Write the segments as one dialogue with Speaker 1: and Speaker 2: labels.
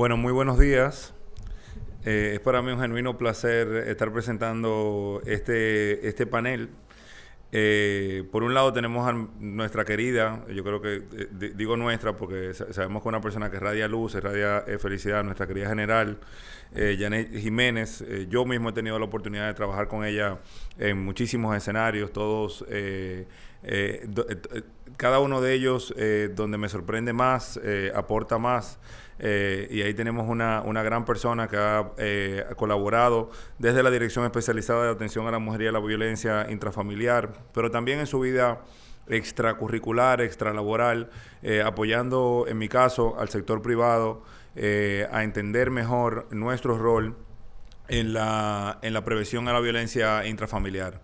Speaker 1: Bueno, muy buenos días. Es para mí un genuino placer estar presentando este panel. Por un lado tenemos a nuestra querida, yo creo que digo nuestra porque sabemos que una persona que irradia luz, irradia felicidad, nuestra querida general, Janet Jiménez. Yo mismo he tenido la oportunidad de trabajar con ella en muchísimos escenarios, todos, cada uno de ellos donde me sorprende más, aporta más. Y ahí tenemos una gran persona que ha colaborado desde la Dirección Especializada de Atención a la Mujer y a la Violencia Intrafamiliar, pero también en su vida extracurricular, extralaboral, apoyando en mi caso al sector privado a entender mejor nuestro rol en la prevención a la violencia intrafamiliar.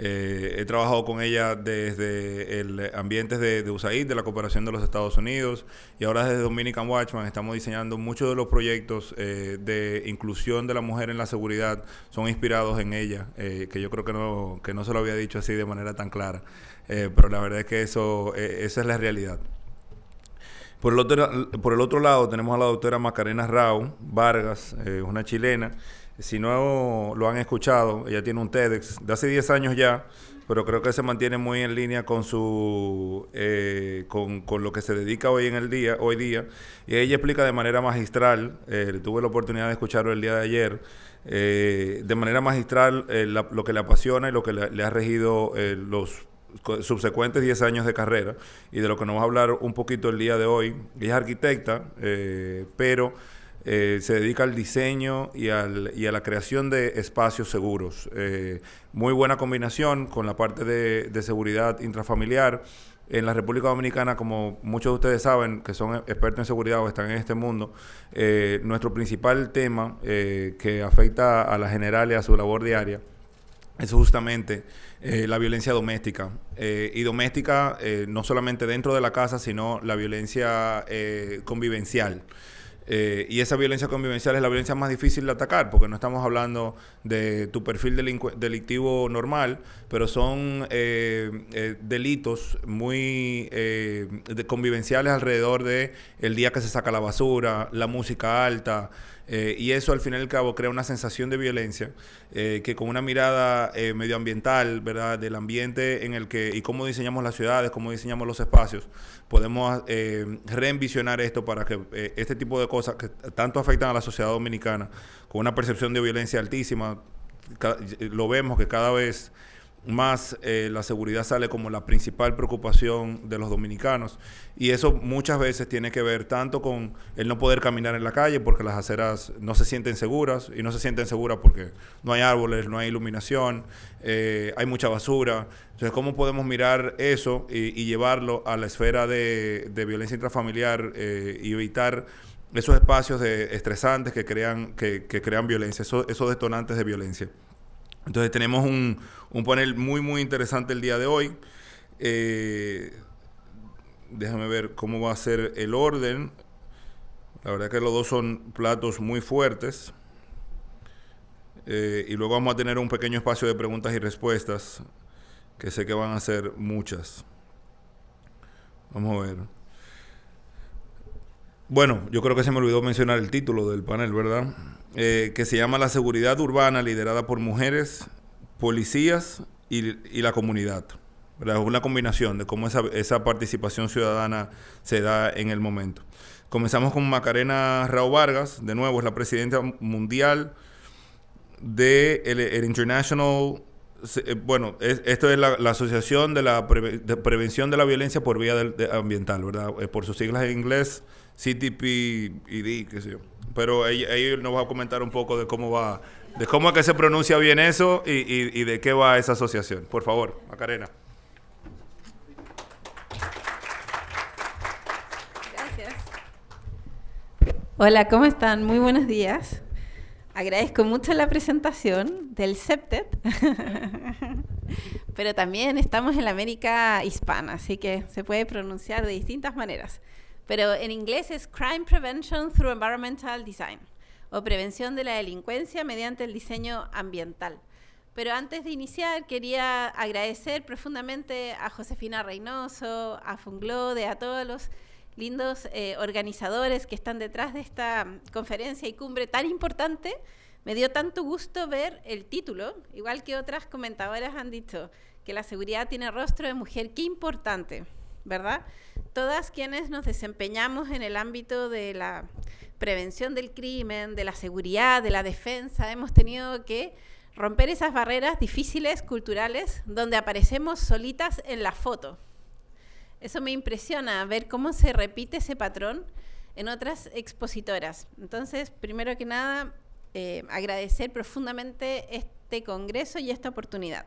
Speaker 1: He trabajado con ella desde el ambiente de USAID, de la cooperación de los Estados Unidos, y ahora desde Dominican Watchman estamos diseñando muchos de los proyectos de inclusión de la mujer en la seguridad, son inspirados en ella, que yo creo que no se lo había dicho así de manera tan clara, pero la verdad es que esa es la realidad. Por el otro lado tenemos a la doctora Macarena Rao Vargas, una chilena. Si no lo han escuchado, ella tiene un TEDx de hace 10 años ya, pero creo que se mantiene muy en línea con con lo que se dedica hoy día. Y ella explica de manera magistral, tuve la oportunidad de escucharlo el día de ayer, de manera magistral lo que le apasiona y lo que le ha regido los subsecuentes 10 años de carrera, y de lo que nos va a hablar un poquito el día de hoy. Ella es arquitecta, pero se dedica al diseño y a la creación de espacios seguros. Muy buena combinación con la parte de seguridad intrafamiliar. En la República Dominicana, como muchos de ustedes saben, que son expertos en seguridad o están en este mundo, nuestro principal tema que afecta a la general y a su labor diaria es justamente la violencia doméstica. Y doméstica no solamente dentro de la casa, sino la violencia convivencial. Y esa violencia convivencial es la violencia más difícil de atacar, porque no estamos hablando de tu perfil delictivo normal, pero son delitos muy convivenciales alrededor de el día que se saca la basura, la música alta, y eso al final y al cabo crea una sensación de violencia que con una mirada medioambiental, ¿verdad?, del ambiente en el que, y cómo diseñamos las ciudades, cómo diseñamos los espacios, podemos reenvisionar esto para que este tipo de cosas que tanto afectan a la sociedad dominicana, con una percepción de violencia altísima, lo vemos que cada vez más la seguridad sale como la principal preocupación de los dominicanos, y eso muchas veces tiene que ver tanto con el no poder caminar en la calle porque las aceras no se sienten seguras, y no se sienten seguras porque no hay árboles, no hay iluminación, hay mucha basura. Entonces, ¿cómo podemos mirar eso y llevarlo a la esfera de violencia intrafamiliar y evitar esos espacios estresantes que crean violencia, esos detonantes de violencia? Entonces tenemos un panel muy, muy interesante el día de hoy. Déjame ver cómo va a ser el orden. La verdad que los dos son platos muy fuertes. Y luego vamos a tener un pequeño espacio de preguntas y respuestas, que sé que van a ser muchas. Vamos a ver. Bueno, yo creo que se me olvidó mencionar el título del panel, ¿verdad? Que se llama La seguridad urbana liderada por mujeres, policías y la comunidad, ¿verdad? Es una combinación de cómo esa participación ciudadana se da en el momento. Comenzamos con Macarena Rao Vargas, de nuevo es la presidenta mundial de el International, esto es la Asociación de Prevención de la Violencia por Vía Ambiental, ¿verdad? Por sus siglas en inglés, CTPED, qué sé yo. Pero ella nos va a comentar un poco de cómo es que se pronuncia bien eso y de qué va esa asociación. Por favor, Macarena.
Speaker 2: Gracias. Hola, ¿cómo están? Muy buenos días. Agradezco mucho la presentación del CEPTED, pero también estamos en la América hispana, así que se puede pronunciar de distintas maneras. Pero en inglés es Crime Prevention through Environmental Design, o prevención de la delincuencia mediante el diseño ambiental. Pero antes de iniciar, quería agradecer profundamente a Josefina Reynoso, a Funglode, a todos los lindos organizadores que están detrás de esta conferencia y cumbre tan importante. Me dio tanto gusto ver el título, igual que otras comentadoras han dicho, que la seguridad tiene rostro de mujer. Qué importante, ¿verdad? Todas quienes nos desempeñamos en el ámbito de la prevención del crimen, de la seguridad, de la defensa, hemos tenido que romper esas barreras difíciles, culturales, donde aparecemos solitas en la foto. Eso me impresiona, ver cómo se repite ese patrón en otras expositoras. Entonces, primero que nada, agradecer profundamente este congreso y esta oportunidad.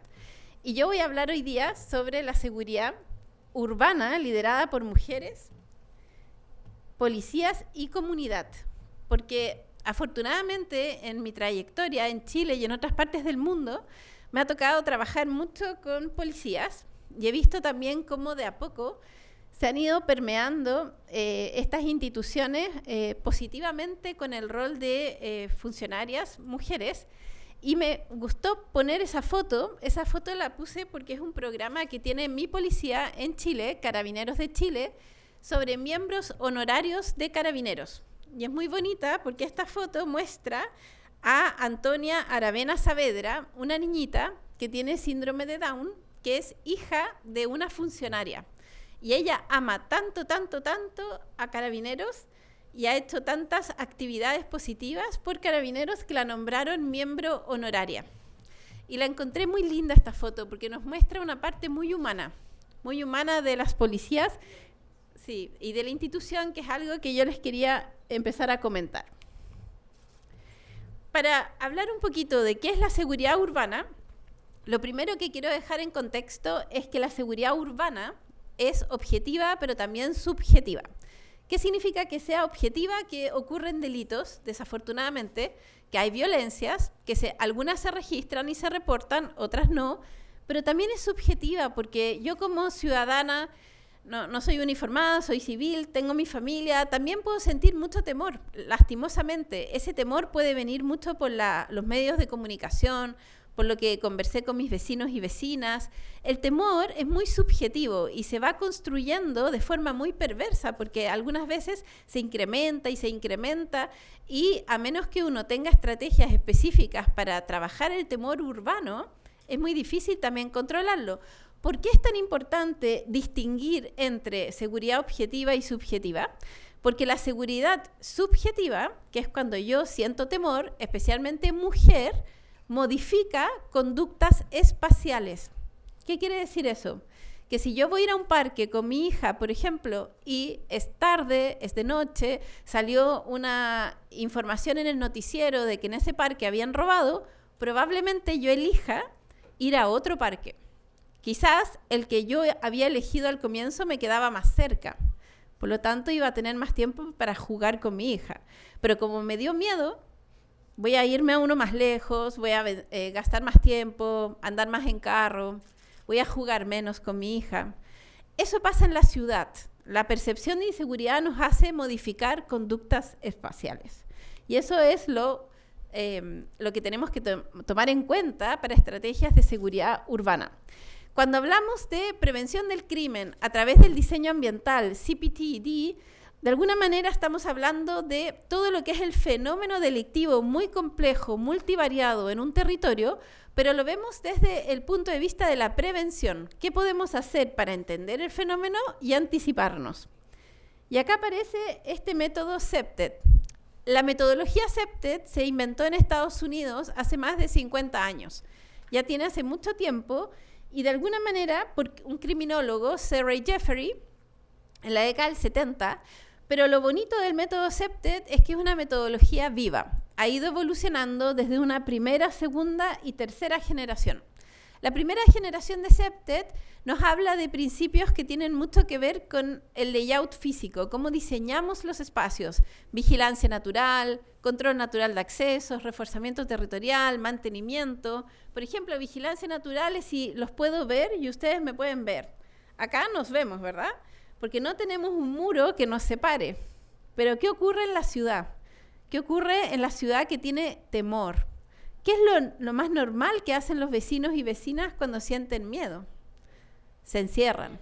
Speaker 2: Y yo voy a hablar hoy día sobre la seguridad urbana liderada por mujeres, policías y comunidad, porque afortunadamente en mi trayectoria en Chile y en otras partes del mundo me ha tocado trabajar mucho con policías y he visto también cómo de a poco se han ido permeando estas instituciones positivamente con el rol de funcionarias mujeres. Y me gustó poner esa foto la puse porque es un programa que tiene mi policía en Chile, Carabineros de Chile, sobre miembros honorarios de carabineros. Y es muy bonita porque esta foto muestra a Antonia Aravena Saavedra, una niñita que tiene síndrome de Down, que es hija de una funcionaria. Y ella ama tanto, tanto, tanto a Carabineros y ha hecho tantas actividades positivas por Carabineros que la nombraron miembro honoraria. Y la encontré muy linda esta foto porque nos muestra una parte muy humana de las policías, sí, y de la institución, que es algo que yo les quería empezar a comentar. Para hablar un poquito de qué es la seguridad urbana, lo primero que quiero dejar en contexto es que la seguridad urbana es objetiva, pero también subjetiva. ¿Qué significa que sea objetiva? Que ocurren delitos, desafortunadamente, que hay violencias, que algunas se registran y se reportan, otras no, pero también es subjetiva porque yo como ciudadana no soy uniformada, soy civil, tengo mi familia, también puedo sentir mucho temor. Lastimosamente, ese temor puede venir mucho por los medios de comunicación, por lo que conversé con mis vecinos y vecinas. El temor es muy subjetivo y se va construyendo de forma muy perversa porque algunas veces se incrementa y a menos que uno tenga estrategias específicas para trabajar el temor urbano, es muy difícil también controlarlo. ¿Por qué es tan importante distinguir entre seguridad objetiva y subjetiva? Porque la seguridad subjetiva, que es cuando yo siento temor, especialmente mujer, modifica conductas espaciales. ¿Qué quiere decir eso? Que si yo voy a ir a un parque con mi hija, por ejemplo, y es tarde, es de noche, salió una información en el noticiero de que en ese parque habían robado, probablemente yo elija ir a otro parque. Quizás el que yo había elegido al comienzo me quedaba más cerca. Por lo tanto, iba a tener más tiempo para jugar con mi hija. Pero como me dio miedo, voy a irme a uno más lejos, voy a gastar más tiempo, andar más en carro, voy a jugar menos con mi hija. Eso pasa en la ciudad. La percepción de inseguridad nos hace modificar conductas espaciales. Y eso es lo que tenemos que tomar en cuenta para estrategias de seguridad urbana. Cuando hablamos de prevención del crimen a través del diseño ambiental, CPTED, de alguna manera estamos hablando de todo lo que es el fenómeno delictivo muy complejo, multivariado en un territorio, pero lo vemos desde el punto de vista de la prevención. ¿Qué podemos hacer para entender el fenómeno y anticiparnos? Y acá aparece este método CPTED. La metodología CPTED se inventó en Estados Unidos hace más de 50 años. Ya tiene hace mucho tiempo y de alguna manera por un criminólogo, Sir Ray Jeffrey, en la década del 70, pero lo bonito del método CPTED es que es una metodología viva. Ha ido evolucionando desde una primera, segunda y tercera generación. La primera generación de CPTED nos habla de principios que tienen mucho que ver con el layout físico, cómo diseñamos los espacios, vigilancia natural, control natural de accesos, reforzamiento territorial, mantenimiento. Por ejemplo, vigilancia natural es si los puedo ver y ustedes me pueden ver. Acá nos vemos, ¿verdad? Porque no tenemos un muro que nos separe. Pero ¿qué ocurre en la ciudad? ¿Qué ocurre en la ciudad que tiene temor? ¿Qué es lo más normal que hacen los vecinos y vecinas cuando sienten miedo? Se encierran.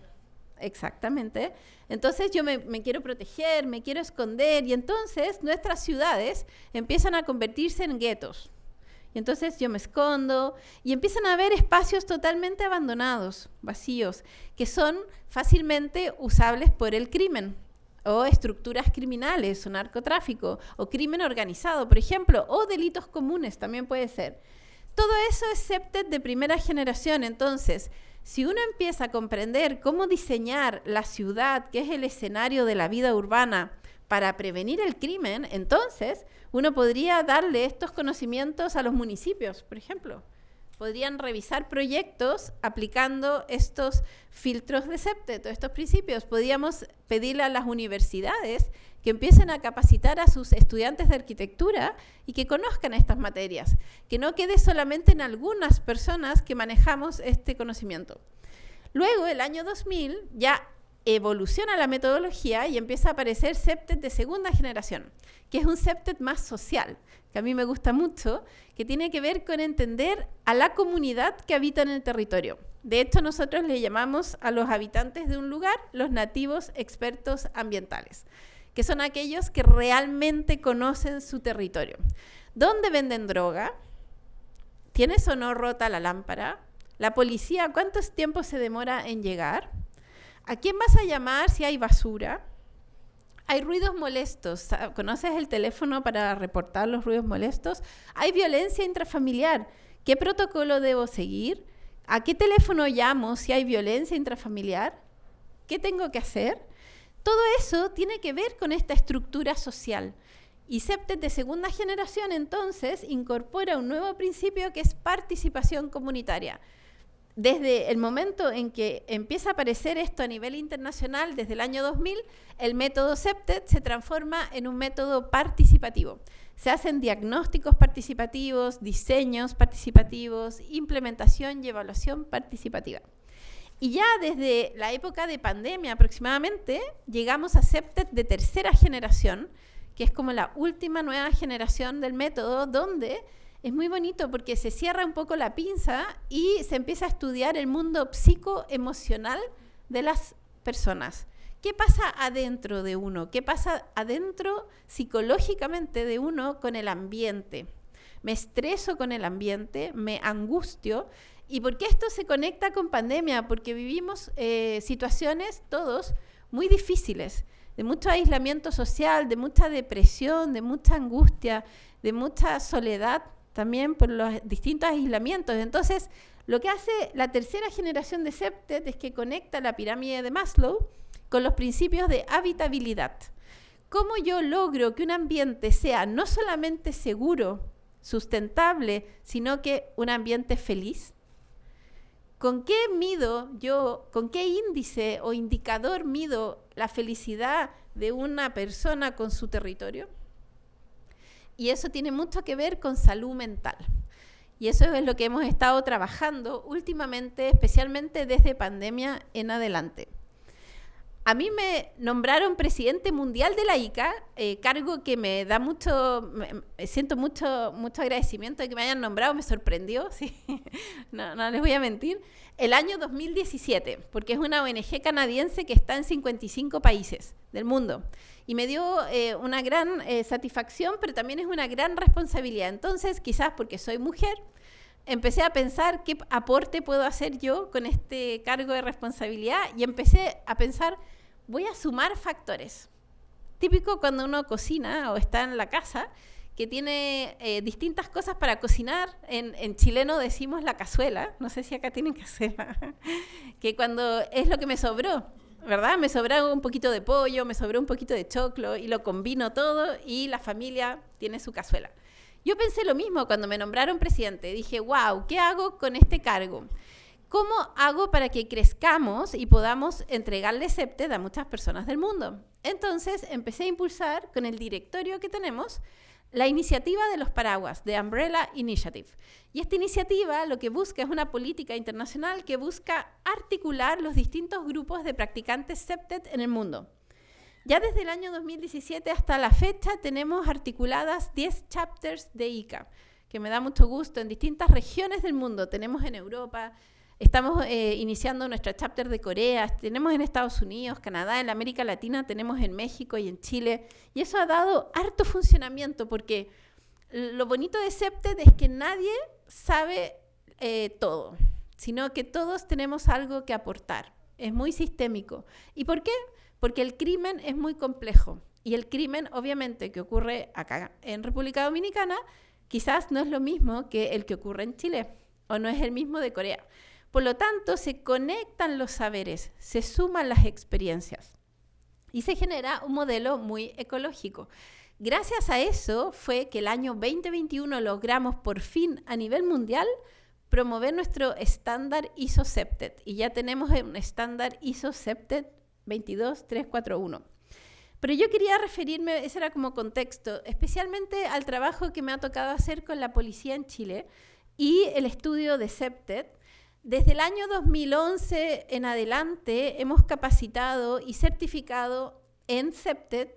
Speaker 2: Exactamente. Entonces yo me quiero proteger, me quiero esconder, y entonces nuestras ciudades empiezan a convertirse en guetos. Y entonces yo me escondo y empiezan a haber espacios totalmente abandonados, vacíos, que son fácilmente usables por el crimen, o estructuras criminales, o narcotráfico, o crimen organizado, por ejemplo, o delitos comunes también puede ser. Todo eso es septet de primera generación. Entonces, si uno empieza a comprender cómo diseñar la ciudad, que es el escenario de la vida urbana, para prevenir el crimen, entonces uno podría darle estos conocimientos a los municipios, por ejemplo. Podrían revisar proyectos aplicando estos filtros de septet, estos principios. Podríamos pedirle a las universidades que empiecen a capacitar a sus estudiantes de arquitectura y que conozcan estas materias, que no quede solamente en algunas personas que manejamos este conocimiento. Luego, el año 2000, ya evoluciona la metodología y empieza a aparecer septet de segunda generación, que es un septet más social, que a mí me gusta mucho, que tiene que ver con entender a la comunidad que habita en el territorio. De hecho, nosotros le llamamos a los habitantes de un lugar los nativos expertos ambientales, que son aquellos que realmente conocen su territorio. ¿Dónde venden droga? ¿Tienes o no rota la lámpara? ¿La policía cuánto tiempo se demora en llegar? ¿A quién vas a llamar si hay basura? Hay ruidos molestos. ¿Conoces el teléfono para reportar los ruidos molestos? Hay violencia intrafamiliar. ¿Qué protocolo debo seguir? ¿A qué teléfono llamo si hay violencia intrafamiliar? ¿Qué tengo que hacer? Todo eso tiene que ver con esta estructura social. Y septet de segunda generación, entonces, incorpora un nuevo principio que es participación comunitaria. Desde el momento en que empieza a aparecer esto a nivel internacional, desde el año 2000, el método septet se transforma en un método participativo. Se hacen diagnósticos participativos, diseños participativos, implementación y evaluación participativa. Y ya desde la época de pandemia aproximadamente, llegamos a septet de tercera generación, que es como la última nueva generación del método, donde es muy bonito porque se cierra un poco la pinza y se empieza a estudiar el mundo psicoemocional de las personas. ¿Qué pasa adentro de uno? ¿Qué pasa adentro psicológicamente de uno con el ambiente? Me estreso con el ambiente, me angustio. ¿Y por qué esto se conecta con pandemia? Porque vivimos situaciones todos muy difíciles, de mucho aislamiento social, de mucha depresión, de mucha angustia, de mucha soledad, también por los distintos aislamientos. Entonces, lo que hace la tercera generación de septet es que conecta la pirámide de Maslow con los principios de habitabilidad. ¿Cómo yo logro que un ambiente sea no solamente seguro, sustentable, sino que un ambiente feliz? ¿Con qué mido yo, con qué índice o indicador mido la felicidad de una persona con su territorio? Y eso tiene mucho que ver con salud mental. Y eso es lo que hemos estado trabajando últimamente, especialmente desde pandemia en adelante. A mí me nombraron presidente mundial de la ICA, cargo que me da mucho, siento mucho agradecimiento de que me hayan nombrado, me sorprendió, sí. No les voy a mentir, el año 2017, porque es una ONG canadiense que está en 55 países del mundo. Y me dio una gran satisfacción, pero también es una gran responsabilidad. Entonces, quizás porque soy mujer, empecé a pensar qué aporte puedo hacer yo con este cargo de responsabilidad y empecé a pensar, voy a sumar factores. Típico cuando uno cocina o está en la casa, que tiene distintas cosas para cocinar. En chileno decimos la cazuela, no sé si acá tienen cazuela, que cuando es lo que me sobró, ¿verdad? Me sobró un poquito de pollo, me sobró un poquito de choclo y lo combino todo y la familia tiene su cazuela. Yo pensé lo mismo cuando me nombraron presidente. Dije, wow, ¿qué hago con este cargo? ¿Cómo hago para que crezcamos y podamos entregarle septet a muchas personas del mundo? Entonces empecé a impulsar con el directorio que tenemos la iniciativa de los paraguas, de Umbrella Initiative. Y esta iniciativa lo que busca es una política internacional que busca articular los distintos grupos de practicantes septet en el mundo. Ya desde el año 2017 hasta la fecha tenemos articuladas 10 chapters de ICA, que me da mucho gusto en distintas regiones del mundo. Tenemos en Europa, Estamos iniciando nuestra chapter de Corea, tenemos en Estados Unidos, Canadá, en la América Latina, tenemos en México y en Chile. Y eso ha dado harto funcionamiento porque lo bonito de CEPTED es que nadie sabe todo, sino que todos tenemos algo que aportar. Es muy sistémico. ¿Y por qué? Porque el crimen es muy complejo. Y el crimen, obviamente, que ocurre acá en República Dominicana, quizás no es lo mismo que el que ocurre en Chile, o no es el mismo de Corea. Por lo tanto, se conectan los saberes, se suman las experiencias y se genera un modelo muy ecológico. Gracias a eso fue que el año 2021 logramos por fin a nivel mundial promover nuestro estándar ISO CEPTED y ya tenemos un estándar ISO CEPTED 22341. Pero yo quería referirme, ese era como contexto, especialmente al trabajo que me ha tocado hacer con la policía en Chile y el estudio de CEPTED. Desde el año 2011 en adelante hemos capacitado y certificado en CEPTED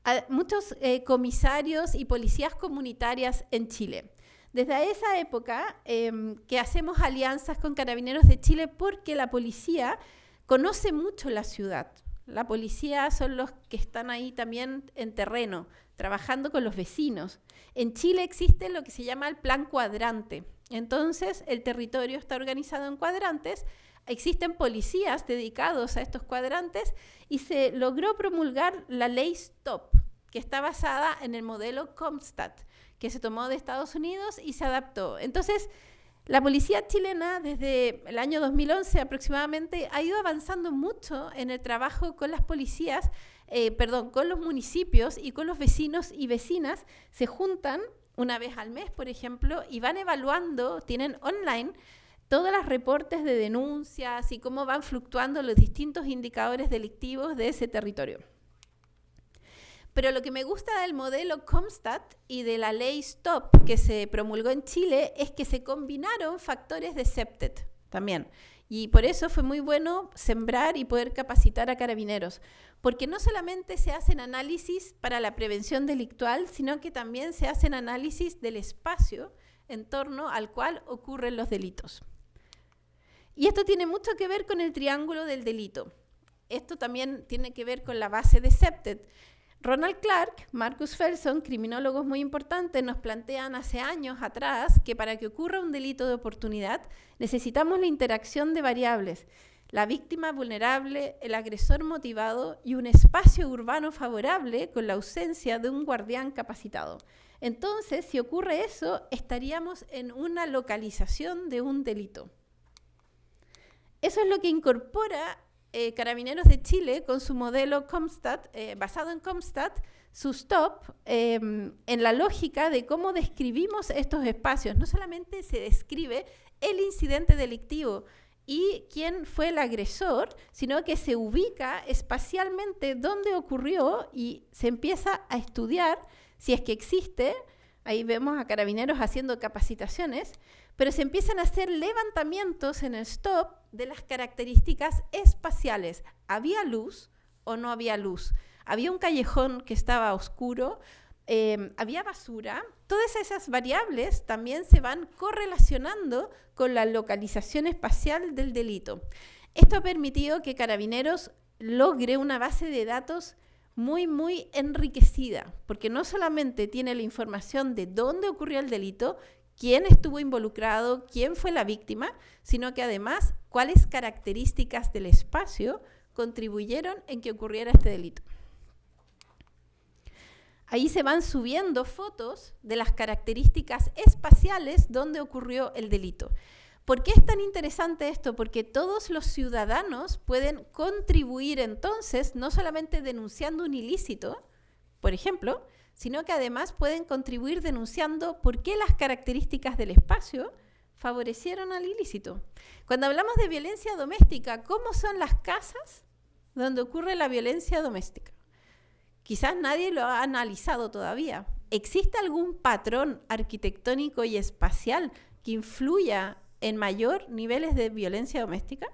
Speaker 2: a muchos comisarios y policías comunitarias en Chile. Desde esa época que hacemos alianzas con Carabineros de Chile porque la policía conoce mucho la ciudad. La policía son los que están ahí también en terreno, trabajando con los vecinos. En Chile existe lo que se llama el plan cuadrante. Entonces, el territorio está organizado en cuadrantes, existen policías dedicados a estos cuadrantes y se logró promulgar la ley STOP, que está basada en el modelo Comstat, que se tomó de Estados Unidos y se adaptó. Entonces, la policía chilena desde el año 2011 aproximadamente ha ido avanzando mucho en el trabajo con las policías, con los municipios y con los vecinos y vecinas. Se juntan una vez al mes, por ejemplo, y van evaluando, tienen online todos los reportes de denuncias y cómo van fluctuando los distintos indicadores delictivos de ese territorio. Pero lo que me gusta del modelo Comstat y de la ley STOP que se promulgó en Chile es que se combinaron factores de CEPTED también. Y por eso fue muy bueno sembrar y poder capacitar a carabineros, porque no solamente se hacen análisis para la prevención delictual, sino que también se hacen análisis del espacio en torno al cual ocurren los delitos. Y esto tiene mucho que ver con el triángulo del delito. Esto también tiene que ver con la base de CEPTED. Ronald Clark, Marcus Felson, criminólogos muy importantes, nos plantean hace años atrás que para que ocurra un delito de oportunidad necesitamos la interacción de variables, la víctima vulnerable, el agresor motivado y un espacio urbano favorable con la ausencia de un guardián capacitado. Entonces, si ocurre eso, estaríamos en una localización de un delito. Eso es lo que incorpora Carabineros de Chile con su modelo Comstat, basado en Comstat, su STOP, en la lógica de cómo describimos estos espacios. No solamente se describe el incidente delictivo y quién fue el agresor, sino que se ubica espacialmente dónde ocurrió y se empieza a estudiar si es que existe. Ahí vemos a carabineros haciendo capacitaciones, pero se empiezan a hacer levantamientos en el STOP de las características espaciales. ¿Había luz o no había luz? ¿Había un callejón que estaba oscuro? ¿Había basura? Todas esas variables también se van correlacionando con la localización espacial del delito. Esto ha permitido que Carabineros logre una base de datos muy, muy enriquecida, porque no solamente tiene la información de dónde ocurrió el delito, quién estuvo involucrado, quién fue la víctima, sino que además cuáles características del espacio contribuyeron en que ocurriera este delito. Ahí se van subiendo fotos de las características espaciales donde ocurrió el delito. ¿Por qué es tan interesante esto? Porque todos los ciudadanos pueden contribuir entonces, no solamente denunciando un ilícito, por ejemplo, sino que además pueden contribuir denunciando por qué las características del espacio favorecieron al ilícito. Cuando hablamos de violencia doméstica, ¿cómo son las casas donde ocurre la violencia doméstica? Quizás nadie lo ha analizado todavía. ¿Existe algún patrón arquitectónico y espacial que influya en mayor niveles de violencia doméstica?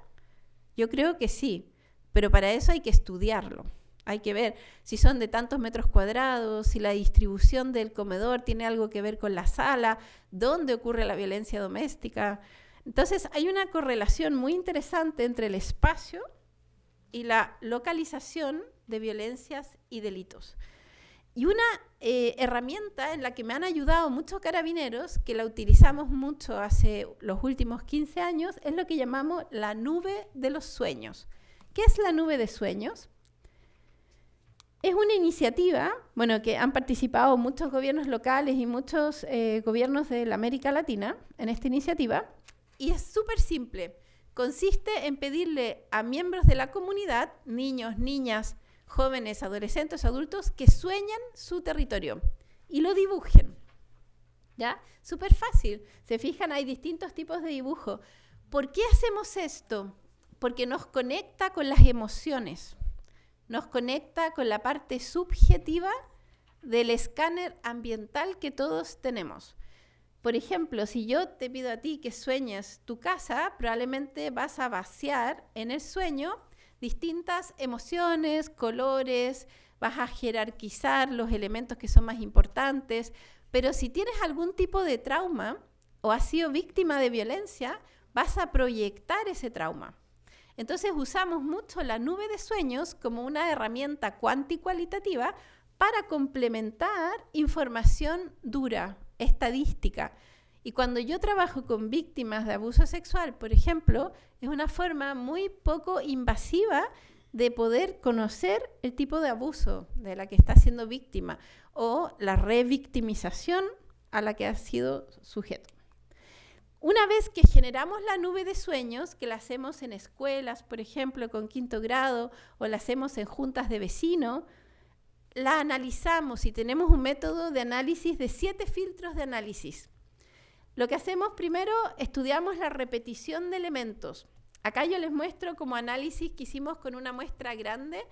Speaker 2: Yo creo que sí, pero para eso hay que estudiarlo. Hay que ver si son de tantos metros cuadrados, si la distribución del comedor tiene algo que ver con la sala, dónde ocurre la violencia doméstica. Entonces, hay una correlación muy interesante entre el espacio y la localización de violencias y delitos. Y una herramienta en la que me han ayudado muchos carabineros, que la utilizamos mucho hace los últimos 15 años, es lo que llamamos la nube de los sueños. ¿Qué es la nube de sueños? Es una iniciativa, bueno, que han participado muchos gobiernos locales y muchos gobiernos de la América Latina en esta iniciativa, y es súper simple. Consiste en pedirle a miembros de la comunidad, niños, niñas, jóvenes, adolescentes, adultos, que sueñen su territorio y lo dibujen. ¿Ya? Súper fácil. Se fijan, hay distintos tipos de dibujo. ¿Por qué hacemos esto? Porque nos conecta con las emociones. Nos conecta con la parte subjetiva del escáner ambiental que todos tenemos. Por ejemplo, si yo te pido a ti que sueñes tu casa, probablemente vas a vaciar en el sueño distintas emociones, colores, vas a jerarquizar los elementos que son más importantes, pero si tienes algún tipo de trauma o has sido víctima de violencia, vas a proyectar ese trauma. Entonces usamos mucho la nube de sueños como una herramienta cuantitativa para complementar información dura, estadística. Y cuando yo trabajo con víctimas de abuso sexual, por ejemplo, es una forma muy poco invasiva de poder conocer el tipo de abuso de la que está siendo víctima o la revictimización a la que ha sido sujeto. Una vez que generamos la nube de sueños, que la hacemos en escuelas, por ejemplo, con 5º grado, o la hacemos en juntas de vecinos, la analizamos y tenemos un método de análisis de 7 filtros de análisis. Lo que hacemos primero, estudiamos la repetición de elementos. Acá yo les muestro como análisis que hicimos con una muestra grande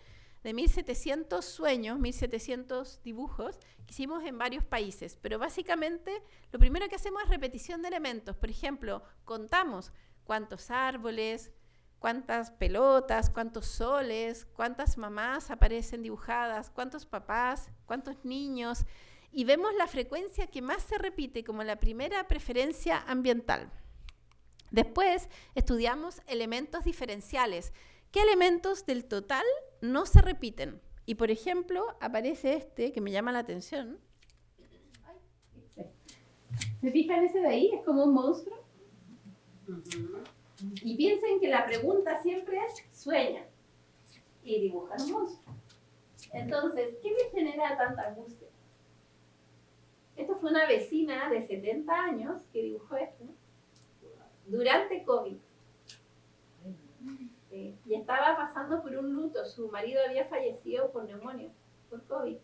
Speaker 2: de 1.700 sueños, 1.700 dibujos que hicimos en varios países. Pero básicamente lo primero que hacemos es repetición de elementos. Por ejemplo, contamos cuántos árboles, cuántas pelotas, cuántos soles, cuántas mamás aparecen dibujadas, cuántos papás, cuántos niños, y vemos la frecuencia que más se repite como la primera preferencia ambiental. Después estudiamos elementos diferenciales. ¿Qué elementos del total no se repiten? Y por ejemplo, aparece este que me llama la atención. ¿Se fijan ese de ahí? Es como un monstruo. Y piensen que la pregunta siempre es, sueña. Y dibujan un monstruo. Entonces, ¿qué me genera tanta angustia? Esto fue una vecina de 70 años que dibujó esto durante COVID. Y estaba pasando por un luto. Su marido había fallecido por neumonía, por COVID.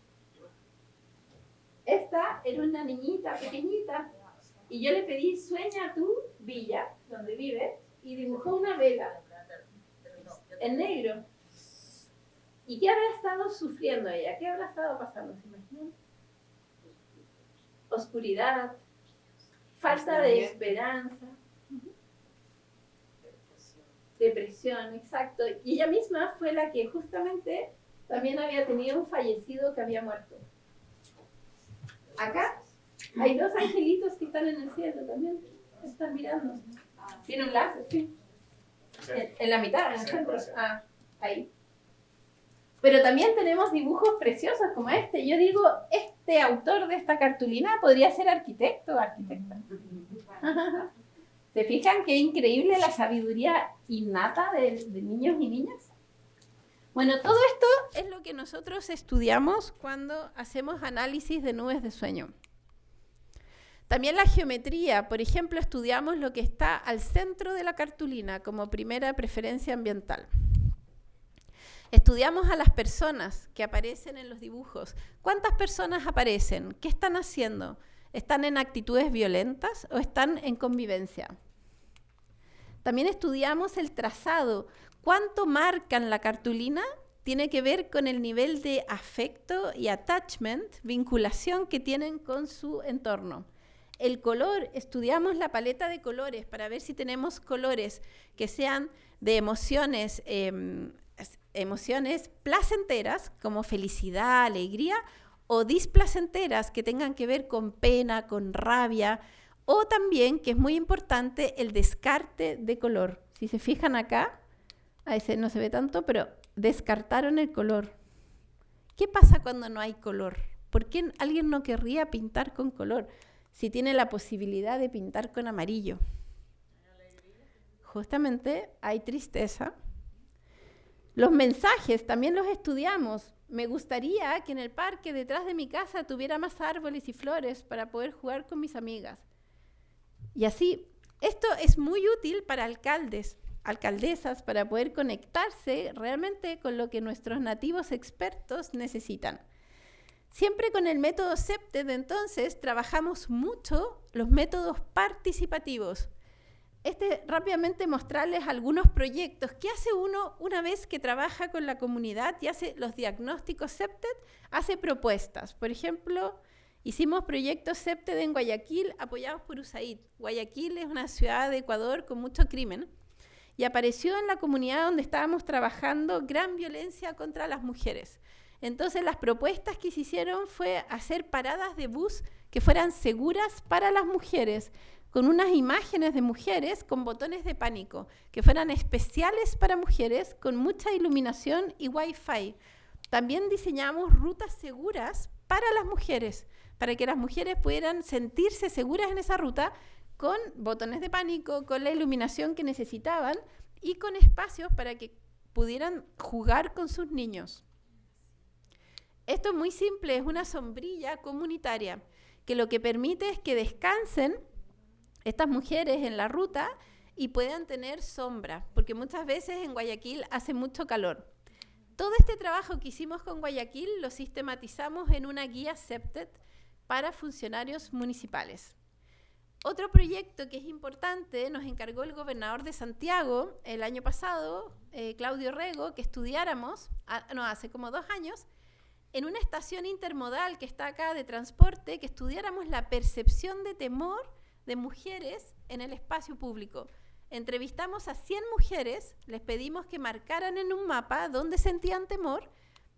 Speaker 2: Esta era una niñita pequeñita. Y yo le pedí, sueña tu villa, donde vives, y dibujó una vela en negro. ¿Y qué habrá estado sufriendo ella? ¿Qué habrá estado pasando? ¿Se imaginan? Oscuridad, falta de esperanza, depresión, exacto. Y ella misma fue la que justamente también había tenido un fallecido que había muerto. Acá hay 2 angelitos que están en el cielo también, están mirando. Tiene un láser, sí. En la mitad, en el centro. Ah, ahí. Pero también tenemos dibujos preciosos como este. Yo digo, este autor de esta cartulina podría ser arquitecto o arquitecta. ¿Se fijan qué increíble la sabiduría innata de niños y niñas? Bueno, todo esto es lo que nosotros estudiamos cuando hacemos análisis de nubes de sueño. También la geometría, por ejemplo, estudiamos lo que está al centro de la cartulina como primera preferencia ambiental. Estudiamos a las personas que aparecen en los dibujos. ¿Cuántas personas aparecen? ¿Qué están haciendo? ¿Están en actitudes violentas o están en convivencia? También estudiamos el trazado. ¿Cuánto marcan la cartulina? Tiene que ver con el nivel de afecto y attachment, vinculación que tienen con su entorno. El color, estudiamos la paleta de colores para ver si tenemos colores que sean de emociones placenteras, como felicidad, alegría, o displacenteras, que tengan que ver con pena, con rabia, O también, que es muy importante, el descarte de color. Si se fijan acá, a ese no se ve tanto, pero descartaron el color. ¿Qué pasa cuando no hay color? ¿Por qué alguien no querría pintar con color si tiene la posibilidad de pintar con amarillo? Justamente hay tristeza. Los mensajes también los estudiamos. Me gustaría que en el parque detrás de mi casa tuviera más árboles y flores para poder jugar con mis amigas. Y así, esto es muy útil para alcaldes, alcaldesas, para poder conectarse realmente con lo que nuestros nativos expertos necesitan. Siempre con el método CEPTED, entonces, trabajamos mucho los métodos participativos. Rápidamente mostrarles algunos proyectos. ¿Qué hace uno una vez que trabaja con la comunidad y hace los diagnósticos CEPTED? Hace propuestas. Por ejemplo, hicimos proyectos CEPTED en Guayaquil apoyados por USAID. Guayaquil es una ciudad de Ecuador con mucho crimen y apareció en la comunidad donde estábamos trabajando gran violencia contra las mujeres. Entonces las propuestas que se hicieron fue hacer paradas de bus que fueran seguras para las mujeres, con unas imágenes de mujeres con botones de pánico, que fueran especiales para mujeres, con mucha iluminación y Wi-Fi. También diseñamos rutas seguras para las mujeres, para que las mujeres pudieran sentirse seguras en esa ruta, con botones de pánico, con la iluminación que necesitaban y con espacios para que pudieran jugar con sus niños. Esto es muy simple, es una sombrilla comunitaria, que lo que permite es que descansen estas mujeres en la ruta y puedan tener sombra, porque muchas veces en Guayaquil hace mucho calor. Todo este trabajo que hicimos con Guayaquil lo sistematizamos en una guía CEPTED para funcionarios municipales. Otro proyecto que es importante nos encargó el gobernador de Santiago el año pasado, Claudio Rego, que estudiáramos, hace como 2 años, en una estación intermodal que está acá de transporte, que estudiáramos la percepción de temor de mujeres en el espacio público. Entrevistamos a 100 mujeres, les pedimos que marcaran en un mapa dónde sentían temor.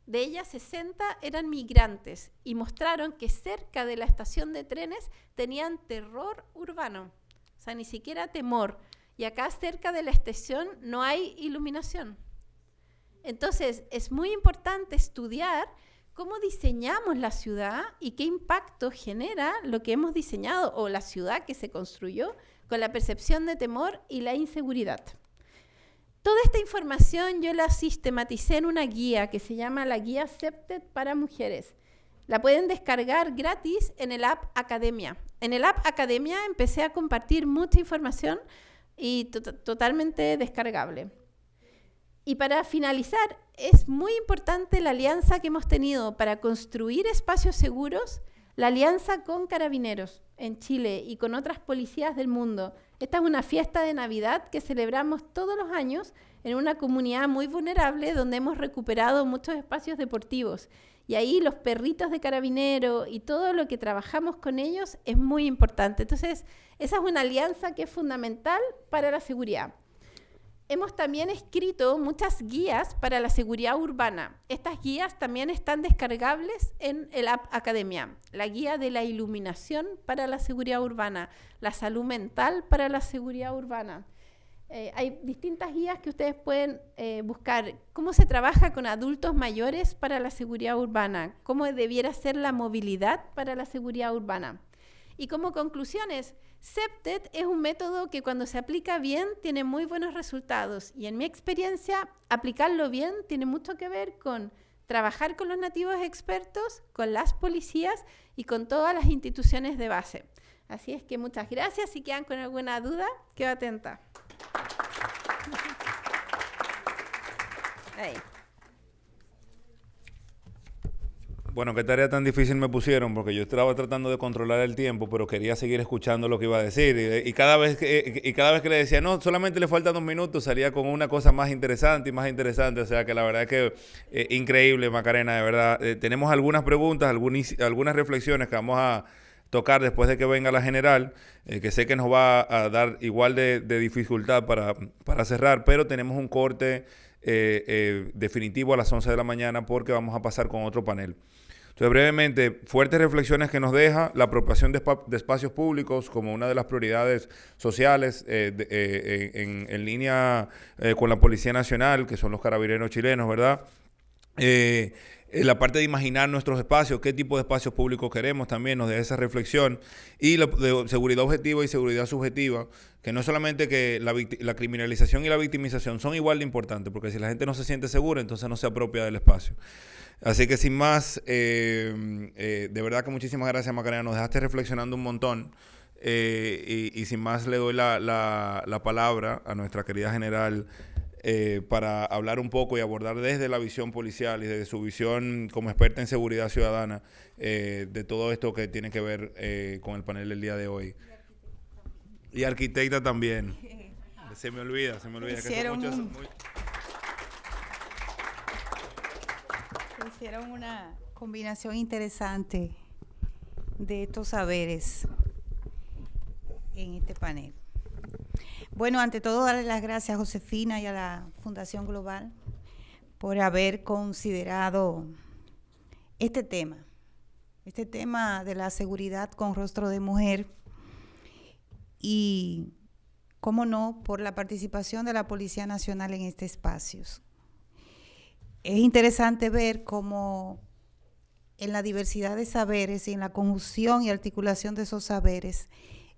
Speaker 2: De ellas 60 eran migrantes y mostraron que cerca de la estación de trenes tenían terror urbano, o sea, ni siquiera temor. Y acá cerca de la estación no hay iluminación. Entonces, es muy importante estudiar cómo diseñamos la ciudad y qué impacto genera lo que hemos diseñado o la ciudad que se construyó con la percepción de temor y la inseguridad. Toda esta información yo la sistematicé en una guía que se llama la Guía CEPTED para Mujeres. La pueden descargar gratis en el app Academia. En el app Academia empecé a compartir mucha información y totalmente descargable. Y para finalizar, es muy importante la alianza que hemos tenido para construir espacios seguros, la alianza con Carabineros en Chile y con otras policías del mundo. Esta es una fiesta de Navidad que celebramos todos los años en una comunidad muy vulnerable donde hemos recuperado muchos espacios deportivos. Y ahí los perritos de Carabineros y todo lo que trabajamos con ellos es muy importante. Entonces, esa es una alianza que es fundamental para la seguridad. Hemos también escrito muchas guías para la seguridad urbana. Estas guías también están descargables en el app Academia. La guía de la iluminación para la seguridad urbana, la salud mental para la seguridad urbana. Hay distintas guías que ustedes pueden buscar. Cómo se trabaja con adultos mayores para la seguridad urbana, cómo debiera ser la movilidad para la seguridad urbana. Y como conclusiones, CEPTED es un método que cuando se aplica bien tiene muy buenos resultados y en mi experiencia aplicarlo bien tiene mucho que ver con trabajar con los nativos expertos, con las policías y con todas las instituciones de base. Así es que muchas gracias. Si quedan con alguna duda, quedo atenta. Ahí.
Speaker 1: Bueno, qué tarea tan difícil me pusieron, porque yo estaba tratando de controlar el tiempo, pero quería seguir escuchando lo que iba a decir. Y cada vez que le decía, no, solamente le faltan 2 minutos, salía con una cosa más interesante y más interesante. O sea, que la verdad es que increíble, Macarena, de verdad. Tenemos algunas preguntas, algunas reflexiones que vamos a tocar después de que venga la general, que sé que nos va a dar igual de dificultad para cerrar, pero tenemos un corte definitivo a las 11 de la mañana porque vamos a pasar con otro panel. Entonces, brevemente, fuertes reflexiones que nos deja la apropiación de espacios públicos como una de las prioridades sociales en línea con la Policía Nacional, que son los carabineros chilenos, ¿verdad? La parte de imaginar nuestros espacios, qué tipo de espacios públicos queremos, también nos deja esa reflexión. Y la de seguridad objetiva y seguridad subjetiva, que no es solamente que la criminalización y la victimización son igual de importantes, porque si la gente no se siente segura, entonces no se apropia del espacio. Así que sin más, de verdad que muchísimas gracias, Macarena, nos dejaste reflexionando un montón. Y sin más le doy la palabra a nuestra querida general para hablar un poco y abordar desde la visión policial y desde su visión como experta en seguridad ciudadana de todo esto que tiene que ver con el panel del día de hoy. Y arquitecta también. Se me olvida.
Speaker 3: Hicieron una combinación interesante de estos saberes en este panel. Bueno, ante todo, darle las gracias a Josefina y a la Fundación Global por haber considerado este tema de la seguridad con rostro de mujer y, cómo no, por la participación de la Policía Nacional en este espacio. Es interesante ver cómo en la diversidad de saberes y en la conjunción y articulación de esos saberes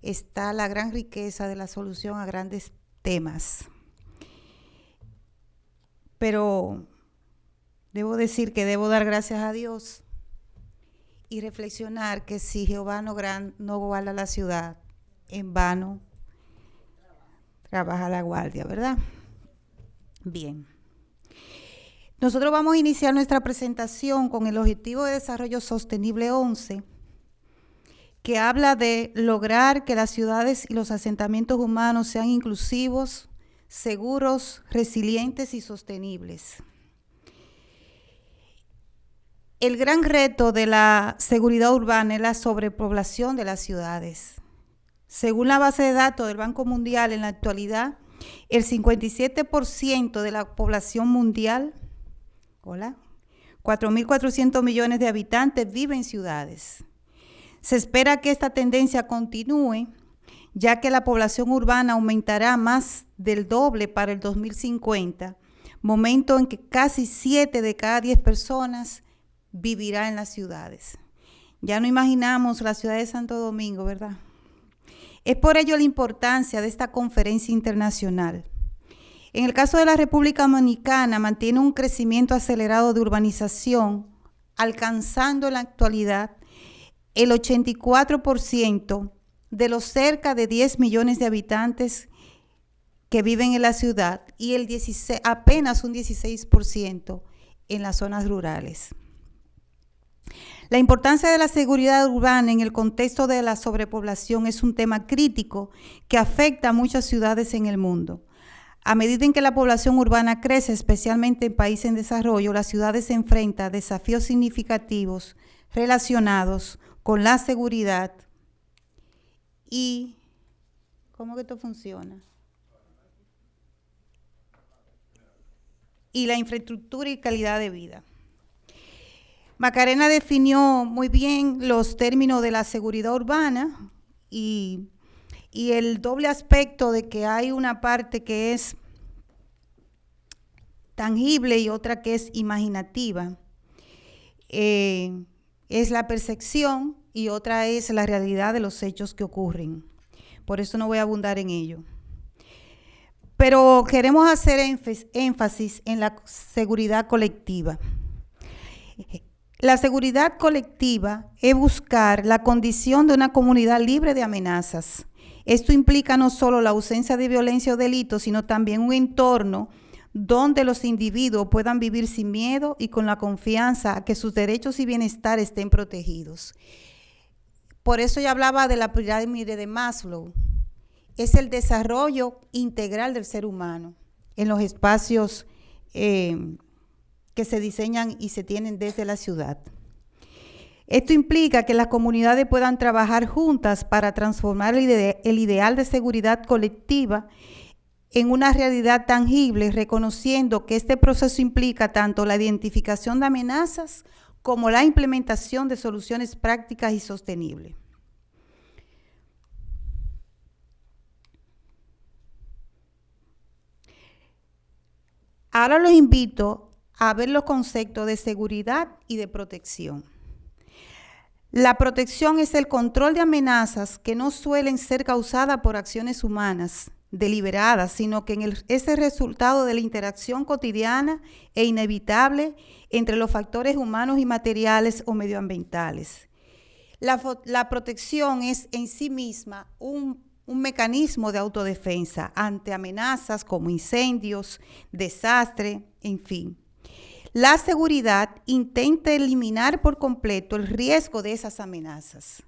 Speaker 3: está la gran riqueza de la solución a grandes temas. Pero debo decir que debo dar gracias a Dios y reflexionar que si Jehová no guarda la ciudad, en vano trabaja la guardia, ¿verdad? Bien. Nosotros vamos a iniciar nuestra presentación con el Objetivo de Desarrollo Sostenible 11, que habla de lograr que las ciudades y los asentamientos humanos sean inclusivos, seguros, resilientes y sostenibles. El gran reto de la seguridad urbana es la sobrepoblación de las ciudades. Según la base de datos del Banco Mundial, en la actualidad, el 57% de la población mundial, 4.400 millones de habitantes, viven en ciudades. Se espera que esta tendencia continúe, ya que la población urbana aumentará más del doble para el 2050, momento en que casi 7 de cada 10 personas vivirá en las ciudades. Ya no imaginamos la ciudad de Santo Domingo, ¿verdad? Es por ello la importancia de esta conferencia internacional. En el caso de la República Dominicana, mantiene un crecimiento acelerado de urbanización, alcanzando en la actualidad el 84% de los cerca de 10 millones de habitantes que viven en la ciudad y apenas un 16% en las zonas rurales. La importancia de la seguridad urbana en el contexto de la sobrepoblación es un tema crítico que afecta a muchas ciudades en el mundo. A medida en que la población urbana crece, especialmente en países en desarrollo, las ciudades se enfrentan a desafíos significativos relacionados con la seguridad y ¿cómo que esto funciona? Y la infraestructura y calidad de vida. Macarena definió muy bien los términos de la seguridad urbana y el doble aspecto de que hay una parte que es tangible y otra que es imaginativa. Es la percepción y otra es la realidad de los hechos que ocurren. Por eso no voy a abundar en ello. Pero queremos hacer énfasis en la seguridad colectiva. La seguridad colectiva es buscar la condición de una comunidad libre de amenazas. Esto implica no solo la ausencia de violencia o delitos, sino también un entorno donde los individuos puedan vivir sin miedo y con la confianza a que sus derechos y bienestar estén protegidos. Por eso ya hablaba de la pirámide de Maslow. Es el desarrollo integral del ser humano en los espacios que se diseñan y se tienen desde la ciudad. Esto implica que las comunidades puedan trabajar juntas para transformar el ideal de seguridad colectiva en una realidad tangible, reconociendo que este proceso implica tanto la identificación de amenazas como la implementación de soluciones prácticas y sostenibles. Ahora los invito a ver los conceptos de seguridad y de protección. La protección es el control de amenazas que no suelen ser causadas por acciones humanas deliberadas, sino que es el resultado de la interacción cotidiana e inevitable entre los factores humanos y materiales o medioambientales. La protección es en sí misma un mecanismo de autodefensa ante amenazas como incendios, desastre, en fin. La seguridad intenta eliminar por completo el riesgo de esas amenazas.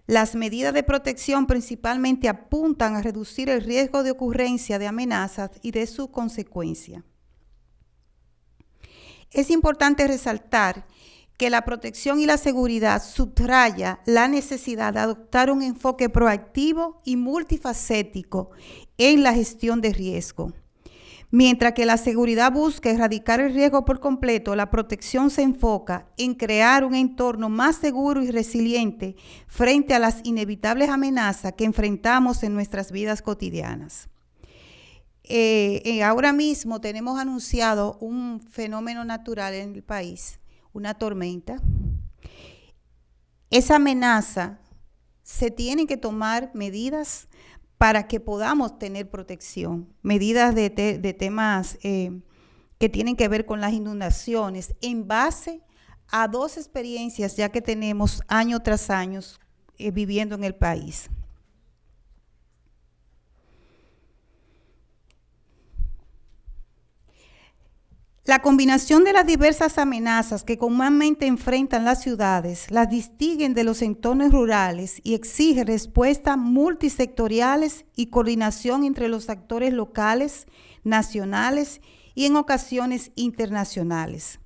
Speaker 3: Las medidas de protección principalmente apuntan a reducir el riesgo de ocurrencia de amenazas y de su consecuencia. Es importante resaltar que la protección y la seguridad subraya la necesidad de adoptar un enfoque proactivo y multifacético en la gestión de riesgo. Mientras que la seguridad busca erradicar el riesgo por completo, la protección se enfoca en crear un entorno más seguro y resiliente frente a las inevitables amenazas que enfrentamos en nuestras vidas cotidianas. Ahora mismo tenemos anunciado un fenómeno natural en el país, una tormenta. Esa amenaza, se tienen que tomar medidas para que podamos tener protección, medidas de temas que tienen que ver con las inundaciones, en base a 2 experiencias ya que tenemos año tras año viviendo en el país. La combinación de las diversas amenazas que comúnmente enfrentan las ciudades las distinguen de los entornos rurales y exige respuestas multisectoriales y coordinación entre los actores locales, nacionales y en ocasiones internacionales.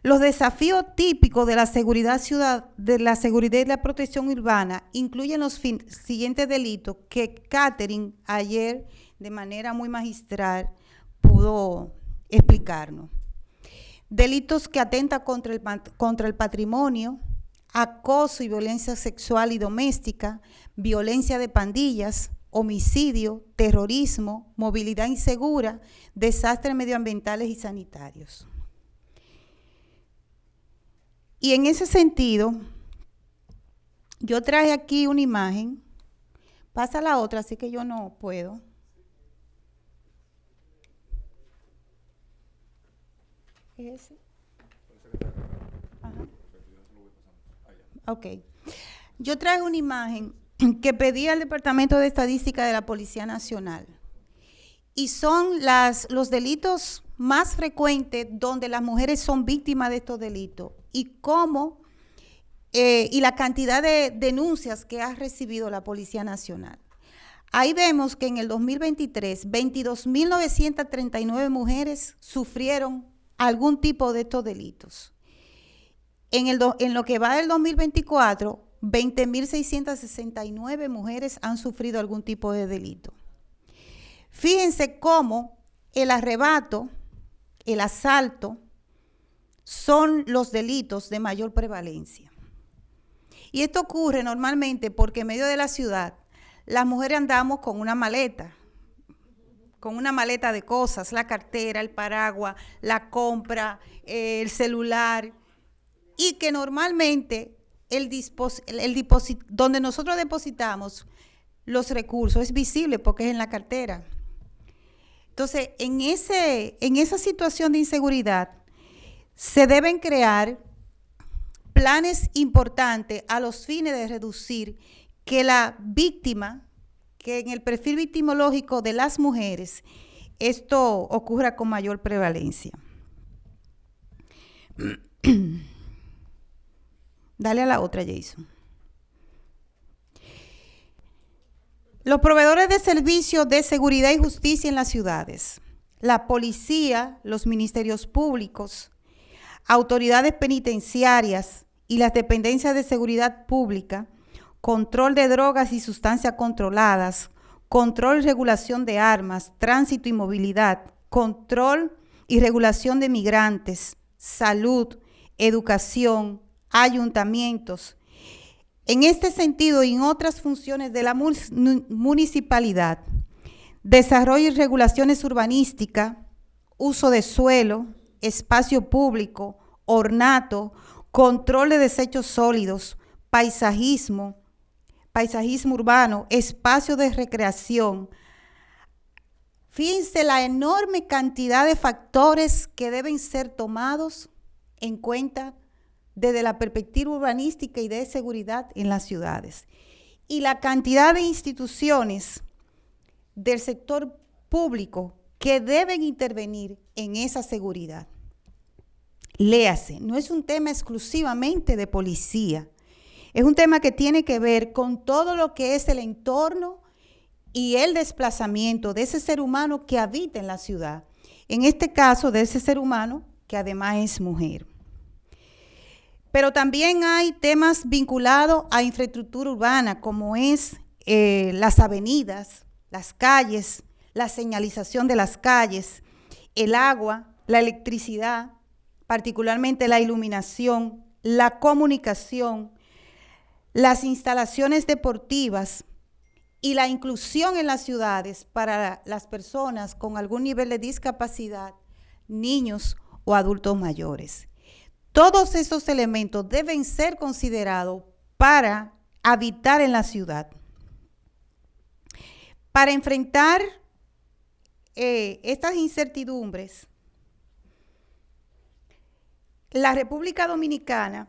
Speaker 3: Los desafíos típicos de la seguridad y la protección urbana incluyen los siguientes delitos que Catherine ayer de manera muy magistral pudo explicarnos. Delitos que atentan contra el patrimonio, acoso y violencia sexual y doméstica, violencia de pandillas, homicidio, terrorismo, movilidad insegura, desastres medioambientales y sanitarios. Y en ese sentido, yo traje aquí una imagen. Pasa la otra, así que yo no puedo. ¿Es ese? Ajá. Ok. Yo traje una imagen que pedí al Departamento de Estadística de la Policía Nacional. Y son los delitos más frecuentes donde las mujeres son víctimas de estos delitos. Y cómo, y la cantidad de denuncias que ha recibido la Policía Nacional. Ahí vemos que en el 2023, 22.939 mujeres sufrieron algún tipo de estos delitos. En lo que va del 2024, 20.669 mujeres han sufrido algún tipo de delito. Fíjense cómo el arrebato, el asalto, son los delitos de mayor prevalencia. Y esto ocurre normalmente porque en medio de la ciudad, las mujeres andamos con una maleta de cosas, la cartera, el paraguas, la compra, el celular, y que normalmente donde nosotros depositamos los recursos es visible porque es en la cartera. Entonces, en esa situación de inseguridad, se deben crear planes importantes a los fines de reducir que la víctima, que en el perfil victimológico de las mujeres, esto ocurra con mayor prevalencia. Dale a la otra, Jason. Los proveedores de servicios de seguridad y justicia en las ciudades, la policía, los ministerios públicos, autoridades penitenciarias y las dependencias de seguridad pública, control de drogas y sustancias controladas, control y regulación de armas, tránsito y movilidad, control y regulación de migrantes, salud, educación, ayuntamientos. En este sentido y en otras funciones de la municipalidad, desarrollo y regulaciones urbanísticas, uso de suelo, espacio público, ornato, control de desechos sólidos, paisajismo urbano, espacio de recreación. Fíjense la enorme cantidad de factores que deben ser tomados en cuenta desde la perspectiva urbanística y de seguridad en las ciudades. Y la cantidad de instituciones del sector público que deben intervenir en esa seguridad. Léase, no es un tema exclusivamente de policía, es un tema que tiene que ver con todo lo que es el entorno y el desplazamiento de ese ser humano que habita en la ciudad. En este caso, de ese ser humano que además es mujer. Pero también hay temas vinculados a infraestructura urbana, como es las avenidas, las calles, la señalización de las calles, el agua, la electricidad, particularmente la iluminación, la comunicación, las instalaciones deportivas y la inclusión en las ciudades para las personas con algún nivel de discapacidad, niños o adultos mayores. Todos esos elementos deben ser considerados para habitar en la ciudad. Para enfrentar estas incertidumbres, la República Dominicana,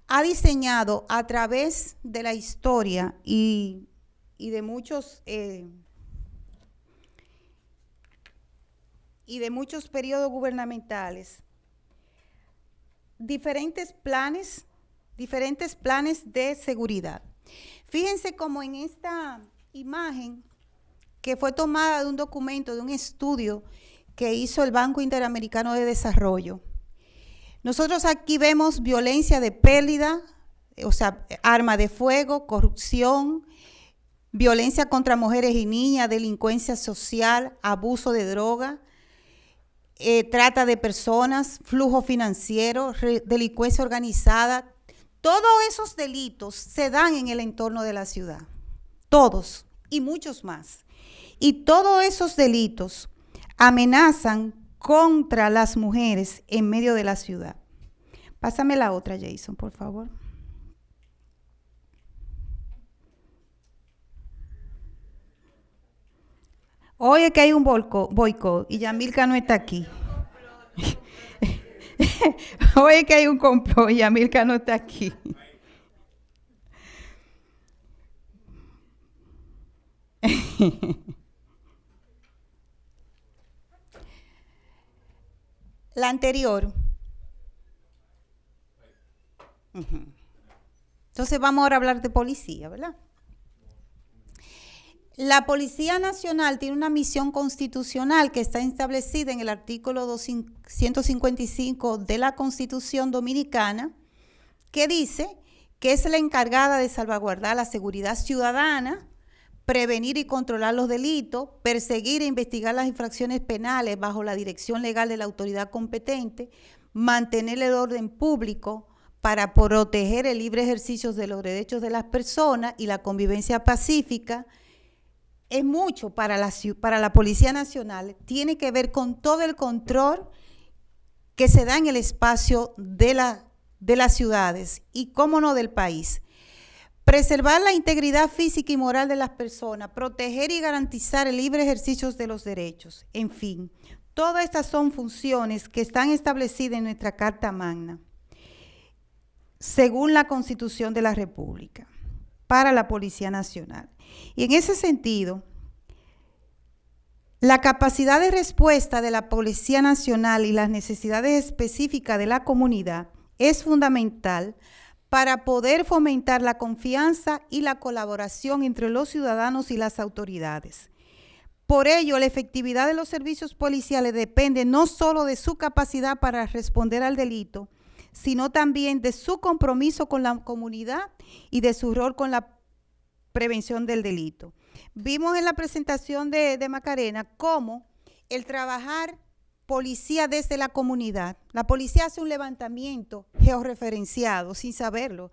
Speaker 3: ha diseñado a través de la historia y de muchos periodos gubernamentales diferentes planes de seguridad. Fíjense cómo en esta imagen, que fue tomada de un documento, de un estudio que hizo el Banco Interamericano de Desarrollo. Nosotros aquí vemos violencia de pérdida, o sea, arma de fuego, corrupción, violencia contra mujeres y niñas, delincuencia social, abuso de droga, trata de personas, flujo financiero, delincuencia organizada. Todos esos delitos se dan en el entorno de la ciudad, todos y muchos más. Y todos esos delitos amenazan contra las mujeres en medio de la ciudad. Pásame la otra, Jason, por favor. Oye, que hay un boicot y Yamilka no está aquí. Oye, que hay un complot y Yamilka no está aquí. La anterior. Entonces vamos ahora a hablar de policía, ¿verdad? La Policía Nacional tiene una misión constitucional que está establecida en el artículo 155 de la Constitución Dominicana, que dice que es la encargada de salvaguardar la seguridad ciudadana, prevenir y controlar los delitos, perseguir e investigar las infracciones penales bajo la dirección legal de la autoridad competente, mantener el orden público para proteger el libre ejercicio de los derechos de las personas y la convivencia pacífica. Es mucho para la Policía Nacional, tiene que ver con todo el control que se da en el espacio de las ciudades y, cómo no, del país. Preservar la integridad física y moral de las personas, proteger y garantizar el libre ejercicio de los derechos. En fin, todas estas son funciones que están establecidas en nuestra Carta Magna, según la Constitución de la República, para la Policía Nacional. Y en ese sentido, la capacidad de respuesta de la Policía Nacional y las necesidades específicas de la comunidad es fundamental para poder fomentar la confianza y la colaboración entre los ciudadanos y las autoridades. Por ello, la efectividad de los servicios policiales depende no solo de su capacidad para responder al delito, sino también de su compromiso con la comunidad y de su rol con la prevención del delito. Vimos en la presentación de Macarena cómo el trabajar policía desde la comunidad. La policía hace un levantamiento georreferenciado, sin saberlo,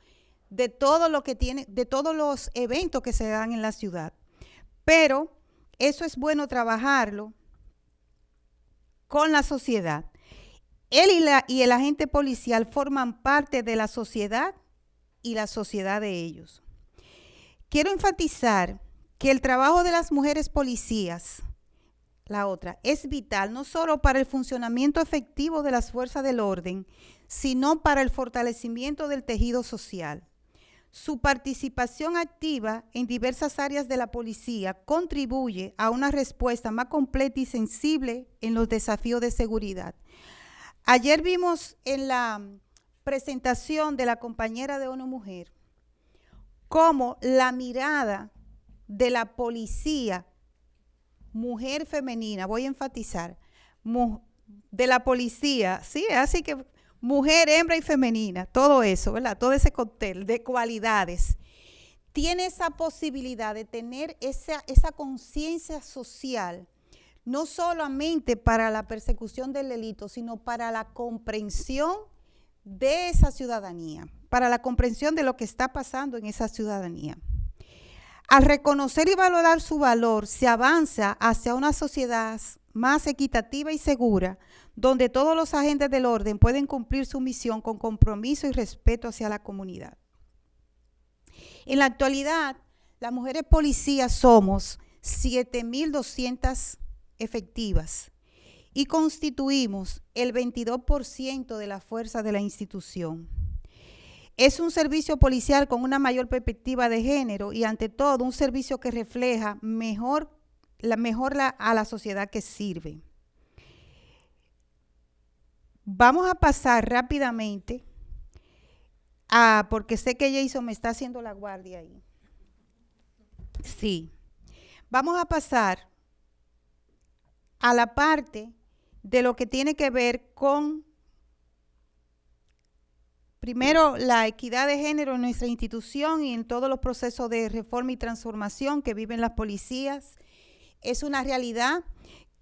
Speaker 3: de todo lo que tiene, de todos los eventos que se dan en la ciudad. Pero eso es bueno trabajarlo con la sociedad. Él y el agente policial forman parte de la sociedad y la sociedad de ellos. Quiero enfatizar que el trabajo de las mujeres policías, la otra, es vital no solo para el funcionamiento efectivo de las fuerzas del orden, sino para el fortalecimiento del tejido social. Su participación activa en diversas áreas de la policía contribuye a una respuesta más completa y sensible en los desafíos de seguridad. Ayer vimos en la presentación de la compañera de ONU Mujer cómo la mirada de la policía, mujer femenina, voy a enfatizar, de la policía, sí, así que mujer, hembra y femenina, todo eso, ¿verdad? Todo ese cóctel de cualidades, tiene esa posibilidad de tener esa conciencia social, no solamente para la persecución del delito, sino para la comprensión de esa ciudadanía, para la comprensión de lo que está pasando en esa ciudadanía. Al reconocer y valorar su valor, se avanza hacia una sociedad más equitativa y segura, donde todos los agentes del orden pueden cumplir su misión con compromiso y respeto hacia la comunidad. En la actualidad, las mujeres policías somos 7.200 efectivas y constituimos el 22% de la fuerza de la institución. Es un servicio policial con una mayor perspectiva de género y ante todo un servicio que refleja mejor a la sociedad que sirve. Vamos a pasar rápidamente porque sé que Jason me está haciendo la guardia ahí. Sí. Vamos a pasar a la parte de lo que tiene que ver con, primero, la equidad de género en nuestra institución y en todos los procesos de reforma y transformación que viven las policías. Es una realidad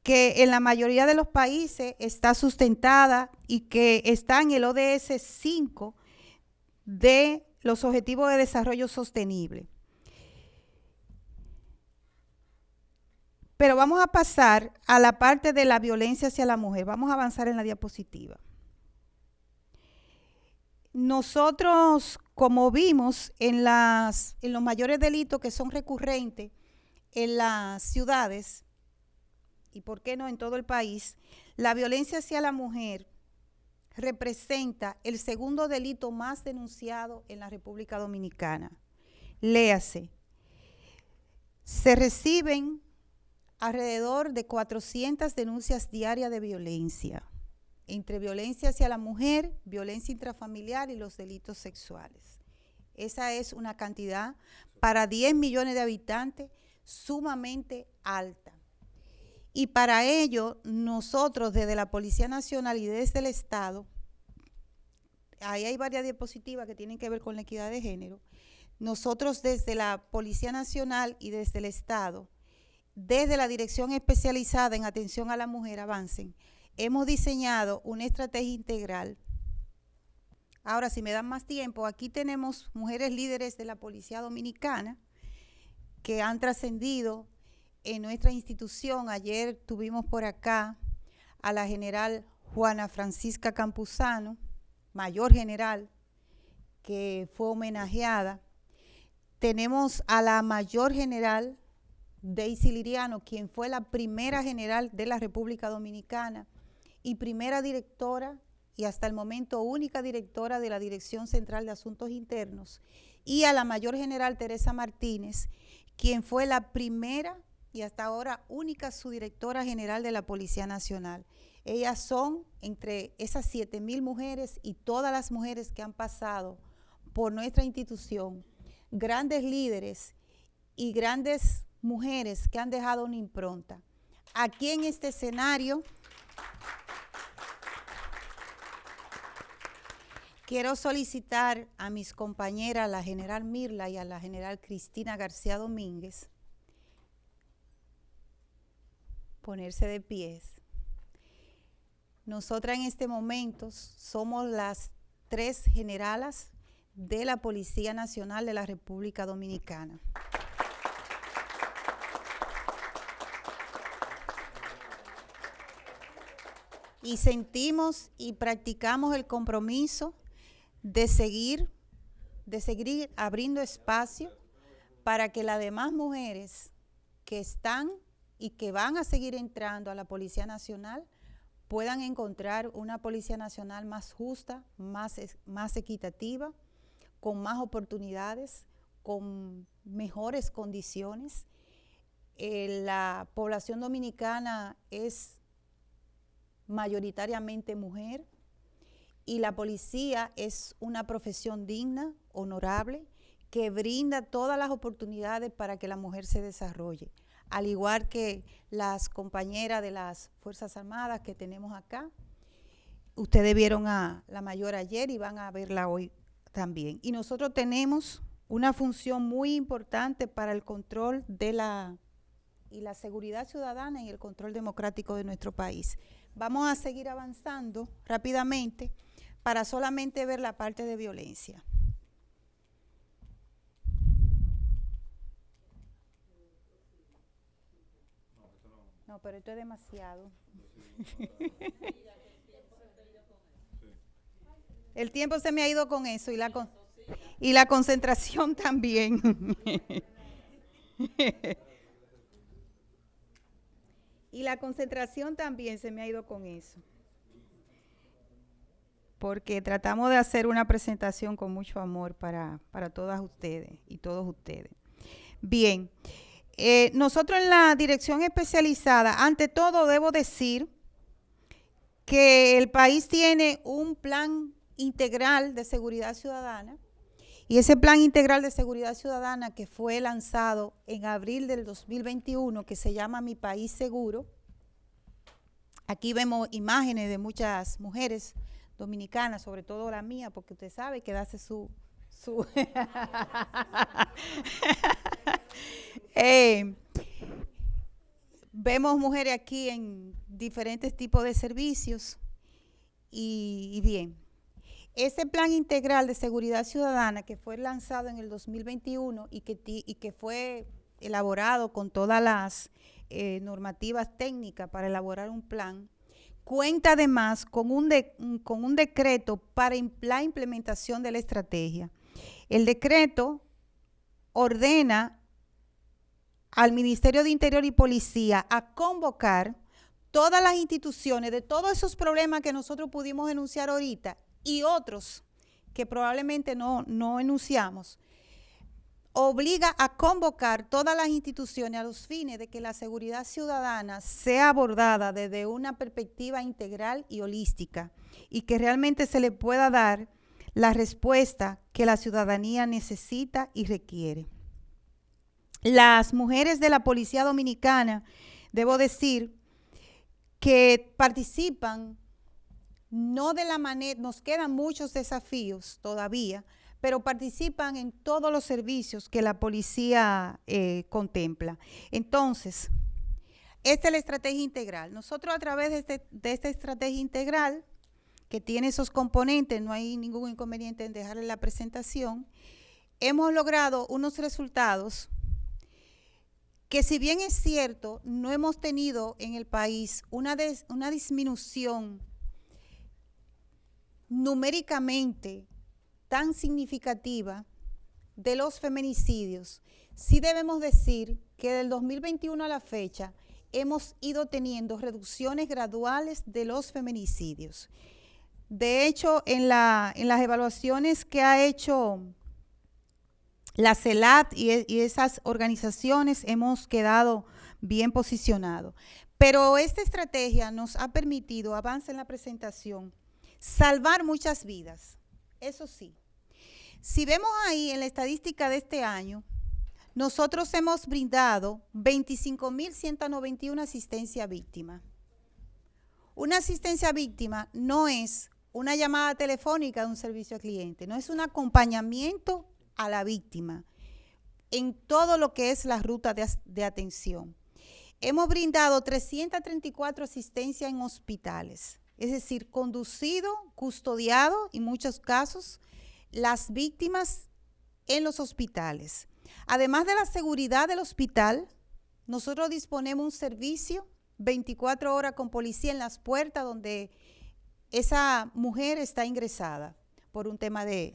Speaker 3: que en la mayoría de los países está sustentada y que está en el ODS 5 de los Objetivos de Desarrollo Sostenible. Pero vamos a pasar a la parte de la violencia hacia la mujer. Vamos a avanzar en la diapositiva. Nosotros, como vimos en los mayores delitos que son recurrentes en las ciudades, y por qué no en todo el país, la violencia hacia la mujer representa el segundo delito más denunciado en la República Dominicana. Léase, se reciben alrededor de 400 denuncias diarias de violencia, entre violencia hacia la mujer, violencia intrafamiliar y los delitos sexuales. Esa es una cantidad para 10 millones de habitantes sumamente alta. Y para ello, nosotros desde la Policía Nacional y desde el Estado, ahí hay varias diapositivas que tienen que ver con la equidad de género, nosotros desde la Policía Nacional y desde el Estado, desde la Dirección Especializada en Atención a la Mujer, Avancen, hemos diseñado una estrategia integral. Ahora, si me dan más tiempo, aquí tenemos mujeres líderes de la Policía Dominicana que han trascendido en nuestra institución. Ayer tuvimos por acá a la general Juana Francisca Campuzano, mayor general, que fue homenajeada. Tenemos a la mayor general Daisy Liriano, quien fue la primera general de la República Dominicana y primera directora y hasta el momento única directora de la Dirección Central de Asuntos Internos, y a la mayor general Teresa Martínez, quien fue la primera y hasta ahora única subdirectora general de la Policía Nacional. Ellas son, entre esas 7,000 mujeres y todas las mujeres que han pasado por nuestra institución, grandes líderes y grandes mujeres que han dejado una impronta. Aquí en este escenario quiero solicitar a mis compañeras, la general Mirla y a la general Cristina García Domínguez, ponerse de pies. Nosotras en este momento somos las 3 generalas de la Policía Nacional de la República Dominicana. Y sentimos y practicamos el compromiso de seguir abriendo espacio para que las demás mujeres que están y que van a seguir entrando a la Policía Nacional puedan encontrar una Policía Nacional más justa, más equitativa, con más oportunidades, con mejores condiciones. La población dominicana es mayoritariamente mujer y la policía es una profesión digna, honorable, que brinda todas las oportunidades para que la mujer se desarrolle, al igual que las compañeras de las Fuerzas Armadas que tenemos acá. Ustedes vieron a la mayor ayer y van a verla hoy también. Y nosotros tenemos una función muy importante para el control de la seguridad ciudadana y el control democrático de nuestro país. Vamos a seguir avanzando rápidamente para solamente ver la parte de violencia. No, pero esto es demasiado. El tiempo se me ha ido con eso y la concentración también. Y la concentración también se me ha ido con eso. Porque tratamos de hacer una presentación con mucho amor para todas ustedes y todos ustedes. Bien. Nosotros en la dirección especializada, ante todo debo decir que el país tiene un plan integral de seguridad ciudadana y ese plan integral de seguridad ciudadana que fue lanzado en abril del 2021, que se llama Mi País Seguro. Aquí vemos imágenes de muchas mujeres dominicanas, sobre todo la mía, porque usted sabe que hace su vemos mujeres aquí en diferentes tipos de servicios y bien, ese plan integral de seguridad ciudadana que fue lanzado en el 2021 y que fue elaborado con todas las normativas técnicas para elaborar un plan, cuenta además con un decreto para la implementación de la estrategia. El decreto ordena al Ministerio de Interior y Policía a convocar todas las instituciones de todos esos problemas que nosotros pudimos enunciar ahorita y otros que probablemente no enunciamos, obliga a convocar todas las instituciones a los fines de que la seguridad ciudadana sea abordada desde una perspectiva integral y holística y que realmente se le pueda dar la respuesta que la ciudadanía necesita y requiere. Las mujeres de la Policía Dominicana, debo decir, que participan, no de la manera, nos quedan muchos desafíos todavía, pero participan en todos los servicios que la policía contempla. Entonces, esta es la estrategia integral. Nosotros a través de esta estrategia integral, que tiene esos componentes, no hay ningún inconveniente en dejarle la presentación, hemos logrado unos resultados que, si bien es cierto, no hemos tenido en el país una disminución numéricamente tan significativa de los feminicidios, sí debemos decir que del 2021 a la fecha hemos ido teniendo reducciones graduales de los feminicidios. De hecho, en las evaluaciones que ha hecho la CELAT y esas organizaciones hemos quedado bien posicionados. Pero esta estrategia nos ha permitido, avance en la presentación, salvar muchas vidas. Eso sí, si vemos ahí en la estadística de este año, nosotros hemos brindado 25.191 asistencia a víctima. Una asistencia a víctima no es una llamada telefónica de un servicio al cliente, no es un acompañamiento a la víctima en todo lo que es la ruta de atención. Hemos brindado 334 asistencias en hospitales, es decir, conducido, custodiado, en muchos casos, las víctimas en los hospitales. Además de la seguridad del hospital, nosotros disponemos un servicio 24 horas con policía en las puertas donde esa mujer está ingresada por un tema de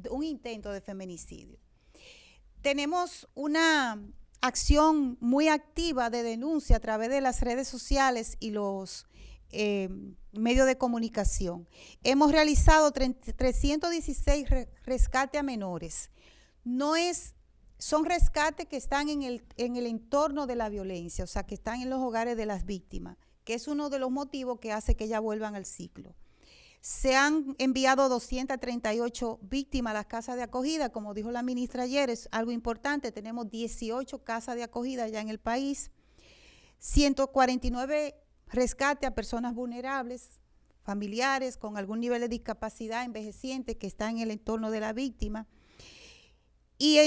Speaker 3: un intento de feminicidio. Tenemos una acción muy activa de denuncia a través de las redes sociales y los medios de comunicación. Hemos realizado 316 rescates a menores. Son rescates que están en el entorno de la violencia, o sea, que están en los hogares de las víctimas, que es uno de los motivos que hace que ellas vuelvan al ciclo. Se han enviado 238 víctimas a las casas de acogida, como dijo la ministra ayer, es algo importante, tenemos 18 casas de acogida ya en el país, 149 rescates a personas vulnerables, familiares con algún nivel de discapacidad, envejecientes que están en el entorno de la víctima. Y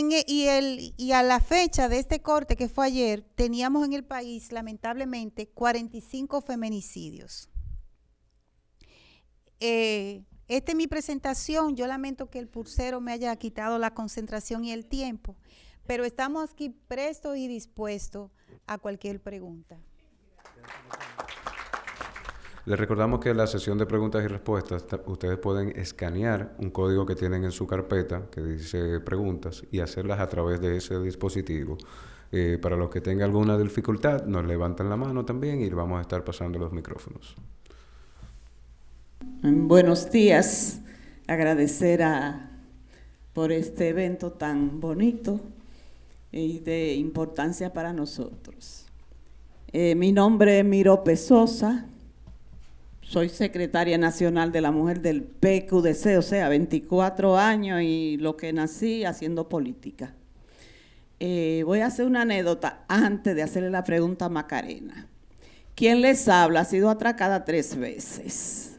Speaker 3: a la fecha de este corte que fue ayer, teníamos en el país, lamentablemente, 45 feminicidios. Esta es mi presentación. Yo lamento que el pulsero me haya quitado la concentración y el tiempo, pero estamos aquí prestos y dispuestos a cualquier pregunta.
Speaker 4: Les recordamos que en la sesión de preguntas y respuestas ustedes pueden escanear un código que tienen en su carpeta que dice preguntas y hacerlas a través de ese dispositivo. Para los que tengan alguna dificultad, nos levantan la mano también y vamos a estar pasando los micrófonos.
Speaker 5: Buenos días. Agradecer por este evento tan bonito y de importancia para nosotros. Mi nombre es Mirope Sosa. Soy secretaria nacional de la mujer del PQDC, o sea, 24 años y lo que nací haciendo política. Voy a hacer una anécdota antes de hacerle la pregunta a Macarena. ¿Quién les habla? Ha sido atracada 3 veces.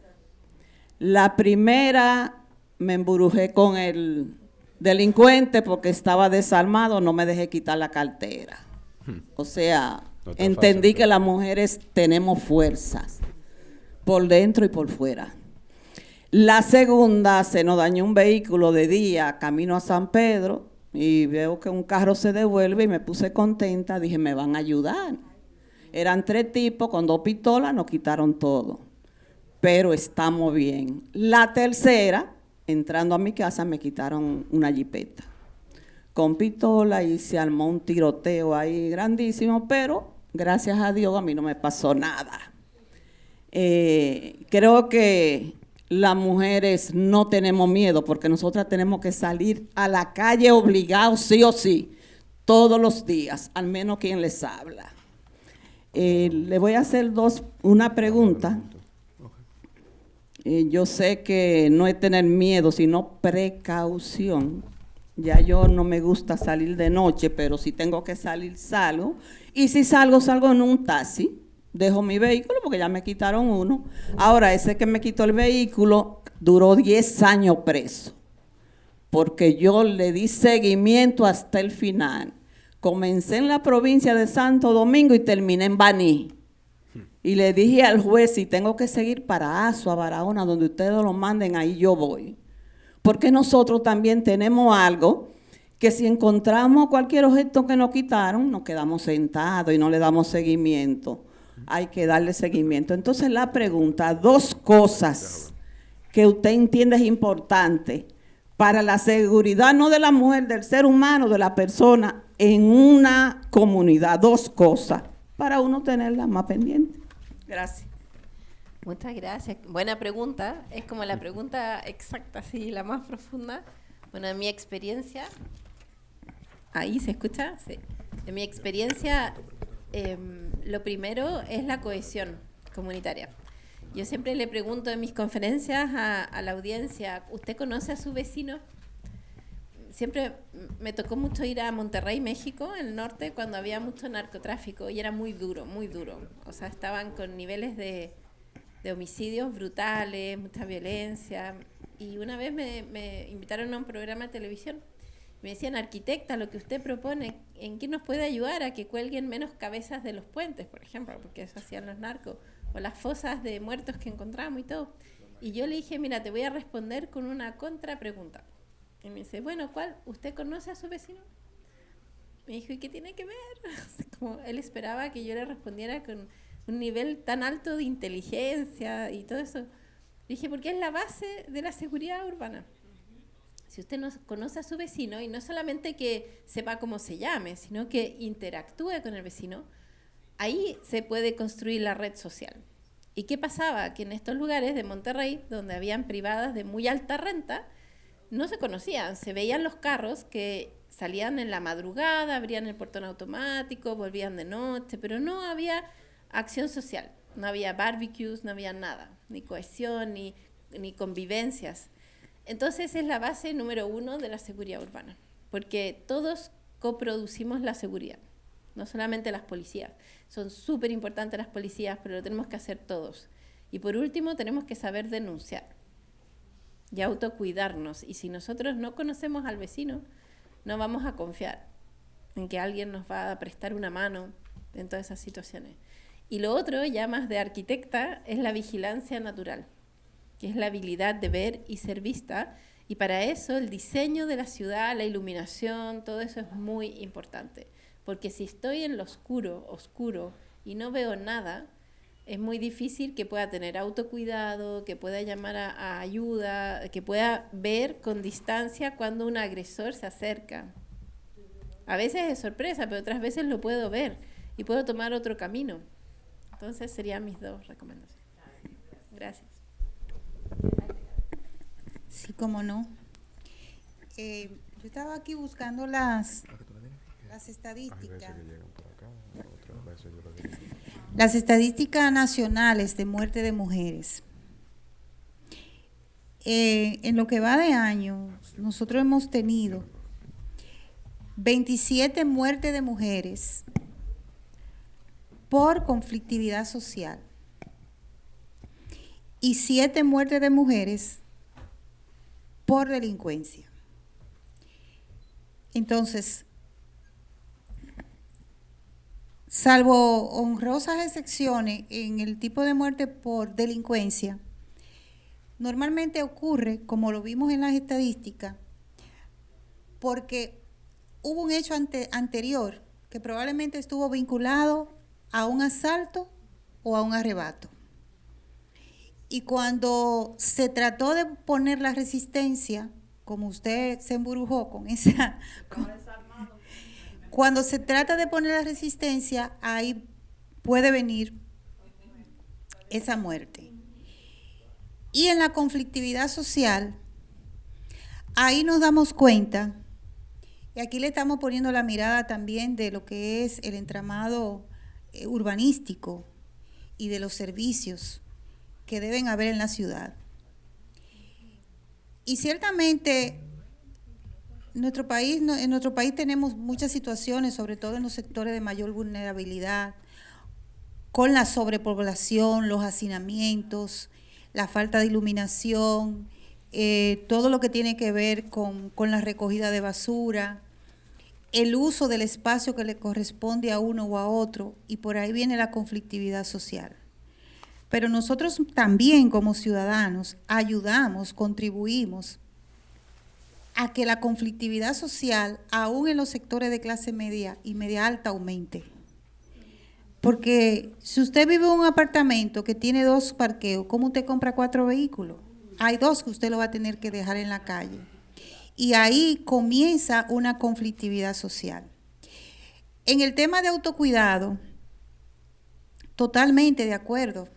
Speaker 5: La primera me embrujé con el delincuente porque estaba desarmado, no me dejé quitar la cartera. O sea, no entendí que las mujeres tenemos fuerzas por dentro y por fuera. La segunda, se nos dañó un vehículo de día camino a San Pedro y veo que un carro se devuelve y me puse contenta, dije, me van a ayudar. Eran 3 tipos con 2 pistolas, nos quitaron todo, pero estamos bien. La tercera, entrando a mi casa, me quitaron una jipeta con pistola y se armó un tiroteo ahí grandísimo, pero gracias a Dios a mí no me pasó nada. Creo que las mujeres no tenemos miedo porque nosotras tenemos que salir a la calle obligados sí o sí, todos los días, al menos quien les habla. Le voy a hacer una pregunta. Yo sé que no es tener miedo, sino precaución. Ya yo no me gusta salir de noche, pero si tengo que salir, salgo. Y si salgo, salgo en un taxi. Dejo mi vehículo porque ya me quitaron uno. Ahora, ese que me quitó el vehículo duró 10 años preso, porque yo le di seguimiento hasta el final. Comencé en la provincia de Santo Domingo y terminé en Baní. Y le dije al juez, si tengo que seguir para Azua, Barahona, donde ustedes lo manden, ahí yo voy. Porque nosotros también tenemos algo que si encontramos cualquier objeto que nos quitaron, nos quedamos sentados y no le damos seguimiento. Hay que darle seguimiento. Entonces la pregunta, 2 cosas que usted entiende es importante para la seguridad, no de la mujer, del ser humano, de la persona en una comunidad. 2 cosas para uno tenerla más pendiente. Gracias.
Speaker 2: Muchas gracias. Buena pregunta. Es como la pregunta exacta, sí, la más profunda. Bueno, en mi experiencia, ¿ahí se escucha? Sí. En mi experiencia, lo primero es la cohesión comunitaria. Yo siempre le pregunto en mis conferencias a la audiencia, ¿usted conoce a su vecino? Siempre me tocó mucho ir a Monterrey, México, en el norte, cuando había mucho narcotráfico y era muy duro, muy duro. O sea, estaban con niveles de homicidios brutales, mucha violencia. Y una vez me invitaron a un programa de televisión Me decían, arquitecta, lo que usted propone, ¿en qué nos puede ayudar a que cuelguen menos cabezas de los puentes, por ejemplo? Porque eso hacían los narcos. O las fosas de muertos que encontramos y todo. Y yo le dije, mira, te voy a responder con una contrapregunta. Y me dice, bueno, ¿cuál? ¿Usted conoce a su vecino? Me dijo, ¿y qué tiene que ver? Como él esperaba que yo le respondiera con un nivel tan alto de inteligencia y todo eso. Dije, porque es la base de la seguridad urbana. Si usted no conoce a su vecino, y no solamente que sepa cómo se llame, sino que interactúe con el vecino, ahí se puede construir la red social. ¿Y qué pasaba? Que en estos lugares de Monterrey, donde habían privadas de muy alta renta, no se conocían, se veían los carros que salían en la madrugada, abrían el portón automático, volvían de noche, pero no había acción social, no había barbecues, no había nada, ni cohesión, ni convivencias. Entonces es la base número 1 de la seguridad urbana, porque todos coproducimos la seguridad, no solamente las policías. Son súper importantes las policías, pero lo tenemos que hacer todos. Y por último, tenemos que saber denunciar y autocuidarnos. Y si nosotros no conocemos al vecino, no vamos a confiar en que alguien nos va a prestar una mano en todas esas situaciones. Y lo otro, ya más de arquitecta, es la vigilancia natural, que es la habilidad de ver y ser vista. Y para eso el diseño de la ciudad, la iluminación, todo eso es muy importante. Porque si estoy en lo oscuro, y no veo nada, es muy difícil que pueda tener autocuidado, que pueda llamar a ayuda, que pueda ver con distancia cuando un agresor se acerca. A veces es sorpresa, pero otras veces lo puedo ver y puedo tomar otro camino. Entonces serían mis 2 recomendaciones. Gracias.
Speaker 3: Sí, cómo no. Yo estaba aquí buscando las estadísticas. Las estadísticas nacionales de muerte de mujeres. En lo que va de año, nosotros hemos tenido 27 muertes de mujeres por conflictividad social y 7 muertes de mujeres por delincuencia. Entonces, salvo honrosas excepciones en el tipo de muerte por delincuencia, normalmente ocurre, como lo vimos en las estadísticas, porque hubo un hecho anterior que probablemente estuvo vinculado a un asalto o a un arrebato. Y cuando se trató de poner la resistencia, como usted se embrujó con esa... Cuando se trata de poner la resistencia, ahí puede venir esa muerte. Y en la conflictividad social, ahí nos damos cuenta, y aquí le estamos poniendo la mirada también de lo que es el entramado urbanístico y de los servicios que deben haber en la ciudad. Y ciertamente en nuestro país tenemos muchas situaciones, sobre todo en los sectores de mayor vulnerabilidad, con la sobrepoblación, los hacinamientos, la falta de iluminación, todo lo que tiene que ver con la recogida de basura, el uso del espacio que le corresponde a uno o a otro, y por ahí viene la conflictividad social. Pero nosotros también como ciudadanos ayudamos, contribuimos a que la conflictividad social, aún en los sectores de clase media y media alta, aumente. Porque si usted vive en un apartamento que tiene 2 parqueos, ¿cómo usted compra 4 vehículos? Hay 2 que usted lo va a tener que dejar en la calle. Y ahí comienza una conflictividad social. En el tema de autocuidado, totalmente de acuerdo.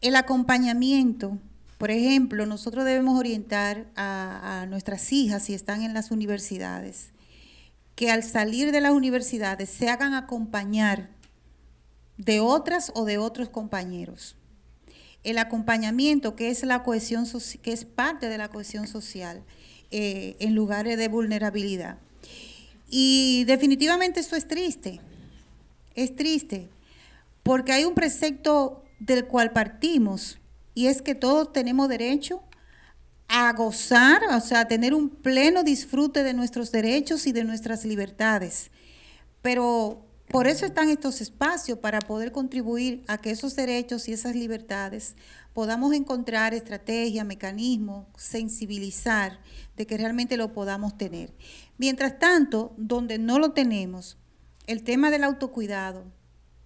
Speaker 3: El acompañamiento, por ejemplo, nosotros debemos orientar a nuestras hijas, si están en las universidades, que al salir de las universidades se hagan acompañar de otras o de otros compañeros. El acompañamiento, que es la cohesión, que es parte de la cohesión social en lugares de vulnerabilidad. Y definitivamente esto es triste, porque hay un precepto del cual partimos, y es que todos tenemos derecho a gozar, o sea, a tener un pleno disfrute de nuestros derechos y de nuestras libertades. Pero por eso están estos espacios, para poder contribuir a que esos derechos y esas libertades podamos encontrar estrategias, mecanismos, sensibilizar de que realmente lo podamos tener. Mientras tanto, donde no lo tenemos, el tema del autocuidado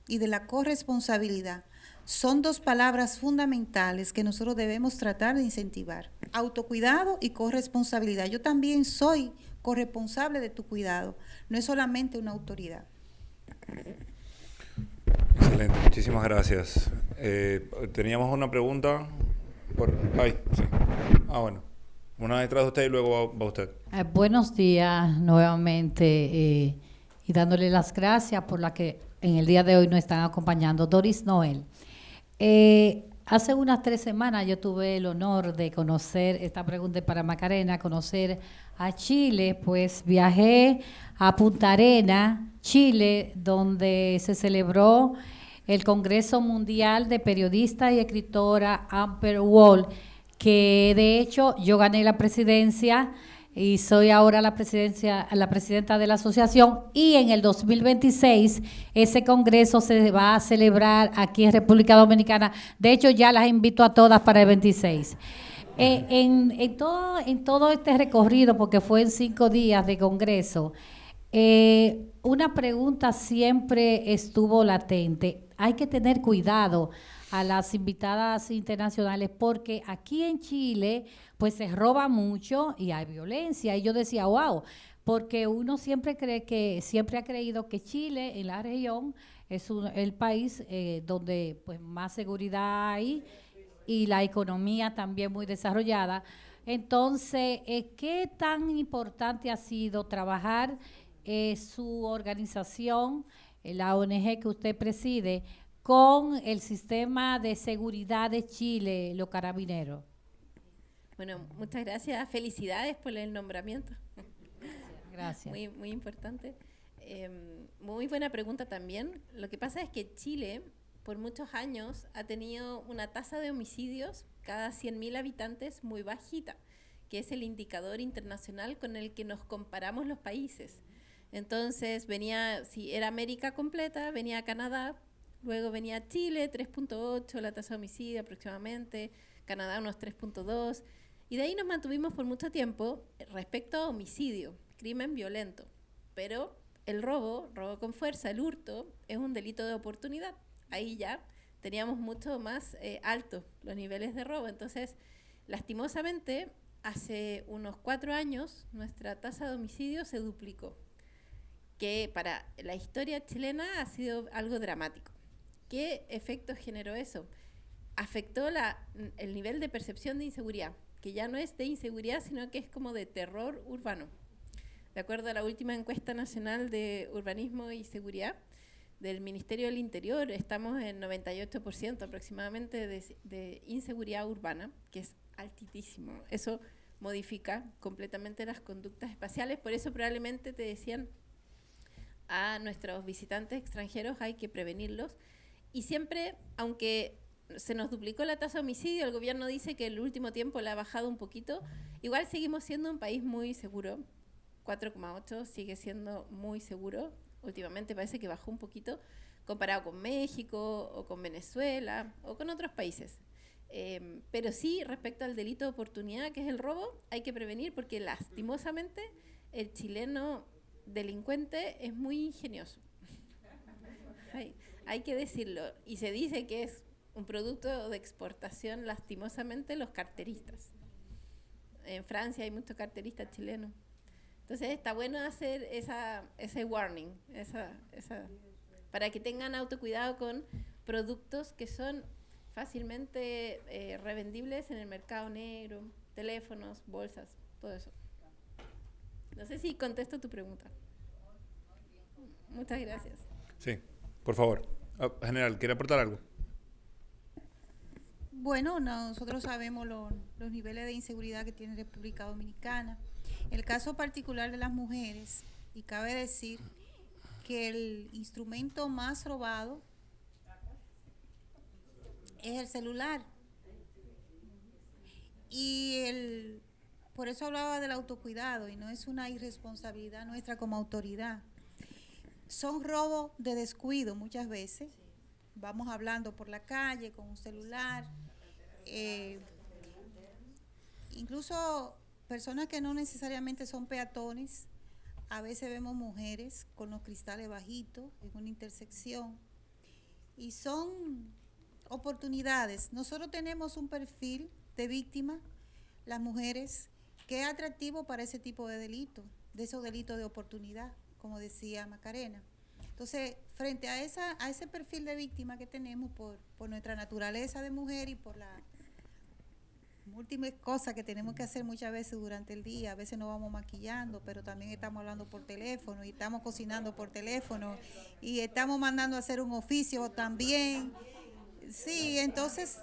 Speaker 3: y de la corresponsabilidad son dos palabras fundamentales que nosotros debemos tratar de incentivar. Autocuidado y corresponsabilidad. Yo también soy corresponsable de tu cuidado, no es solamente una autoridad.
Speaker 1: Excelente, muchísimas gracias. Teníamos una pregunta sí. Bueno. Una detrás de usted y luego va usted.
Speaker 6: Buenos días nuevamente y dándole las gracias por la que en el día de hoy nos están acompañando. Doris Noel. Hace unas 3 semanas yo tuve el honor de conocer, esta pregunta es para Macarena, conocer a Chile, pues viajé a Punta Arena, Chile, donde se celebró el Congreso Mundial de Periodistas y Escritora Amber Wall, que de hecho yo gané la presidencia y soy ahora la presidenta de la asociación, y en el 2026 ese congreso se va a celebrar aquí en República Dominicana. De hecho, ya las invito a todas para el 26. En todo este recorrido, porque fue en 5 días de congreso, una pregunta siempre estuvo latente. Hay que tener cuidado a las invitadas internacionales, porque aquí en Chile pues se roba mucho y hay violencia. Y yo decía, wow, porque uno siempre ha creído que Chile en la región es el país donde pues más seguridad hay y la economía también muy desarrollada. Entonces, ¿qué tan importante ha sido trabajar su organización, la ONG que usted preside, con el sistema de seguridad de Chile, los carabineros?
Speaker 2: Bueno, muchas gracias. Felicidades por el nombramiento.
Speaker 6: Gracias.
Speaker 2: Muy, muy importante. Muy buena pregunta también. Lo que pasa es que Chile, por muchos años, ha tenido una tasa de homicidios cada 100.000 habitantes muy bajita, que es el indicador internacional con el que nos comparamos los países. Entonces, si era América completa, venía Canadá, luego venía Chile, 3.8 la tasa de homicidio aproximadamente, Canadá unos 3.2, y de ahí nos mantuvimos por mucho tiempo respecto a homicidio, crimen violento. Pero el robo con fuerza, el hurto, es un delito de oportunidad. Ahí ya teníamos mucho más altos los niveles de robo. Entonces, lastimosamente, hace unos 4 años nuestra tasa de homicidio se duplicó, que para la historia chilena ha sido algo dramático. ¿Qué efectos generó eso? Afectó el nivel de percepción de inseguridad, que ya no es de inseguridad, sino que es como de terror urbano. De acuerdo a la última encuesta nacional de urbanismo y seguridad del Ministerio del Interior, estamos en 98% aproximadamente de inseguridad urbana, que es altísimo. Eso modifica completamente las conductas espaciales, por eso probablemente te decían a nuestros visitantes extranjeros hay que prevenirlos. Y siempre, aunque se nos duplicó la tasa de homicidio, el gobierno dice que el último tiempo la ha bajado un poquito, igual seguimos siendo un país muy seguro. 4,8 sigue siendo muy seguro. Últimamente parece que bajó un poquito comparado con México o con Venezuela o con otros países. Pero sí, respecto al delito de oportunidad, que es el robo, hay que prevenir, porque lastimosamente el chileno delincuente es muy ingenioso. Hay que decirlo. Y se dice que es un producto de exportación, lastimosamente, los carteristas. En Francia hay muchos carteristas chilenos. Entonces está bueno hacer ese warning, para que tengan autocuidado con productos que son fácilmente revendibles en el mercado negro, teléfonos, bolsas, todo eso. No sé si contesto tu pregunta. Muchas gracias.
Speaker 1: Sí, por favor. General, ¿quiere aportar algo?
Speaker 3: Bueno, nosotros sabemos los niveles de inseguridad que tiene República Dominicana. El caso particular de las mujeres, y cabe decir que el instrumento más robado es el celular. Y por eso hablaba del autocuidado, y no es una irresponsabilidad nuestra como autoridad. Son robos de descuido muchas veces. Vamos hablando por la calle con un celular. Incluso personas que no necesariamente son peatones, a veces vemos mujeres con los cristales bajitos en una intersección. Y son oportunidades. Nosotros tenemos un perfil de víctima, las mujeres, que es atractivo para ese tipo de delitos, de esos delitos de oportunidad, como decía Macarena. Entonces, frente a ese perfil de víctima que tenemos por nuestra naturaleza de mujer y por las múltiples cosas que tenemos que hacer muchas veces durante el día, a veces nos vamos maquillando, pero también estamos hablando por teléfono y estamos cocinando por teléfono y estamos mandando a hacer un oficio también. Sí, entonces,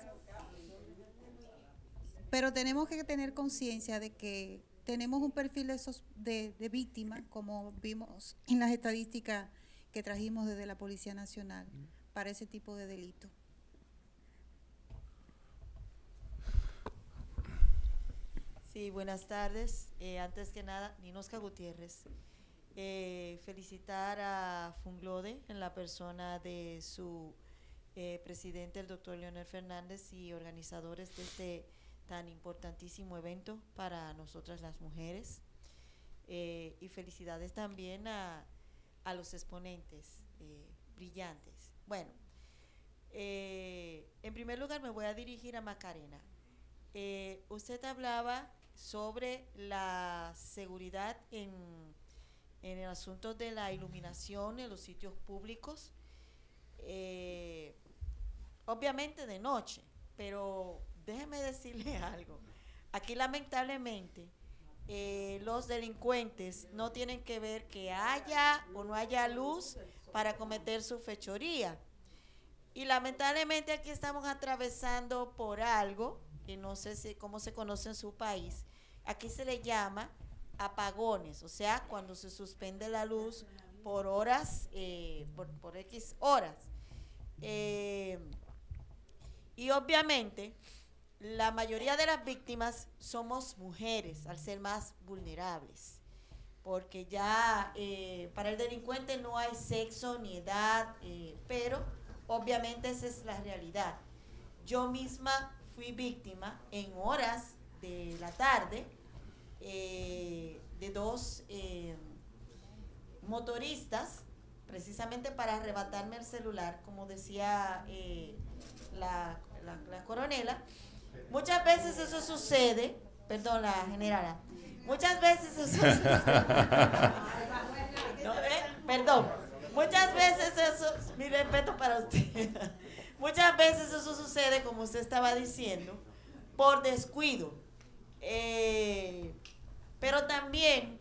Speaker 3: pero tenemos que tener conciencia de que tenemos un perfil de víctimas, como vimos en las estadísticas que trajimos desde la Policía Nacional para ese tipo de delito.
Speaker 7: Sí, buenas tardes. Antes que nada, Ninosca Gutiérrez. Felicitar a Funglode en la persona de su presidente, el doctor Leonel Fernández, y organizadores de este tan importantísimo evento para nosotras las mujeres. Y felicidades también a los exponentes brillantes. Bueno, en primer lugar me voy a dirigir a Macarena. Usted hablaba sobre la seguridad en el asunto de la iluminación en los sitios públicos, obviamente de noche, pero déjeme decirle algo. Aquí lamentablemente los delincuentes no tienen que ver que haya o no haya luz para cometer su fechoría. Y lamentablemente aquí estamos atravesando por algo que no sé cómo se conoce en su país. Aquí se le llama apagones, o sea, cuando se suspende la luz por horas, por X horas. Y obviamente la mayoría de las víctimas somos mujeres, al ser más vulnerables, porque ya para el delincuente no hay sexo ni edad, pero obviamente esa es la realidad. Yo misma fui víctima en horas de la tarde de dos motoristas, precisamente para arrebatarme el celular, como decía la coronela. Muchas veces eso sucede, perdón, la generala, muchas veces eso sucede, no, perdón, muchas veces eso, mi respeto para usted, muchas veces eso sucede, como usted estaba diciendo, por descuido, pero también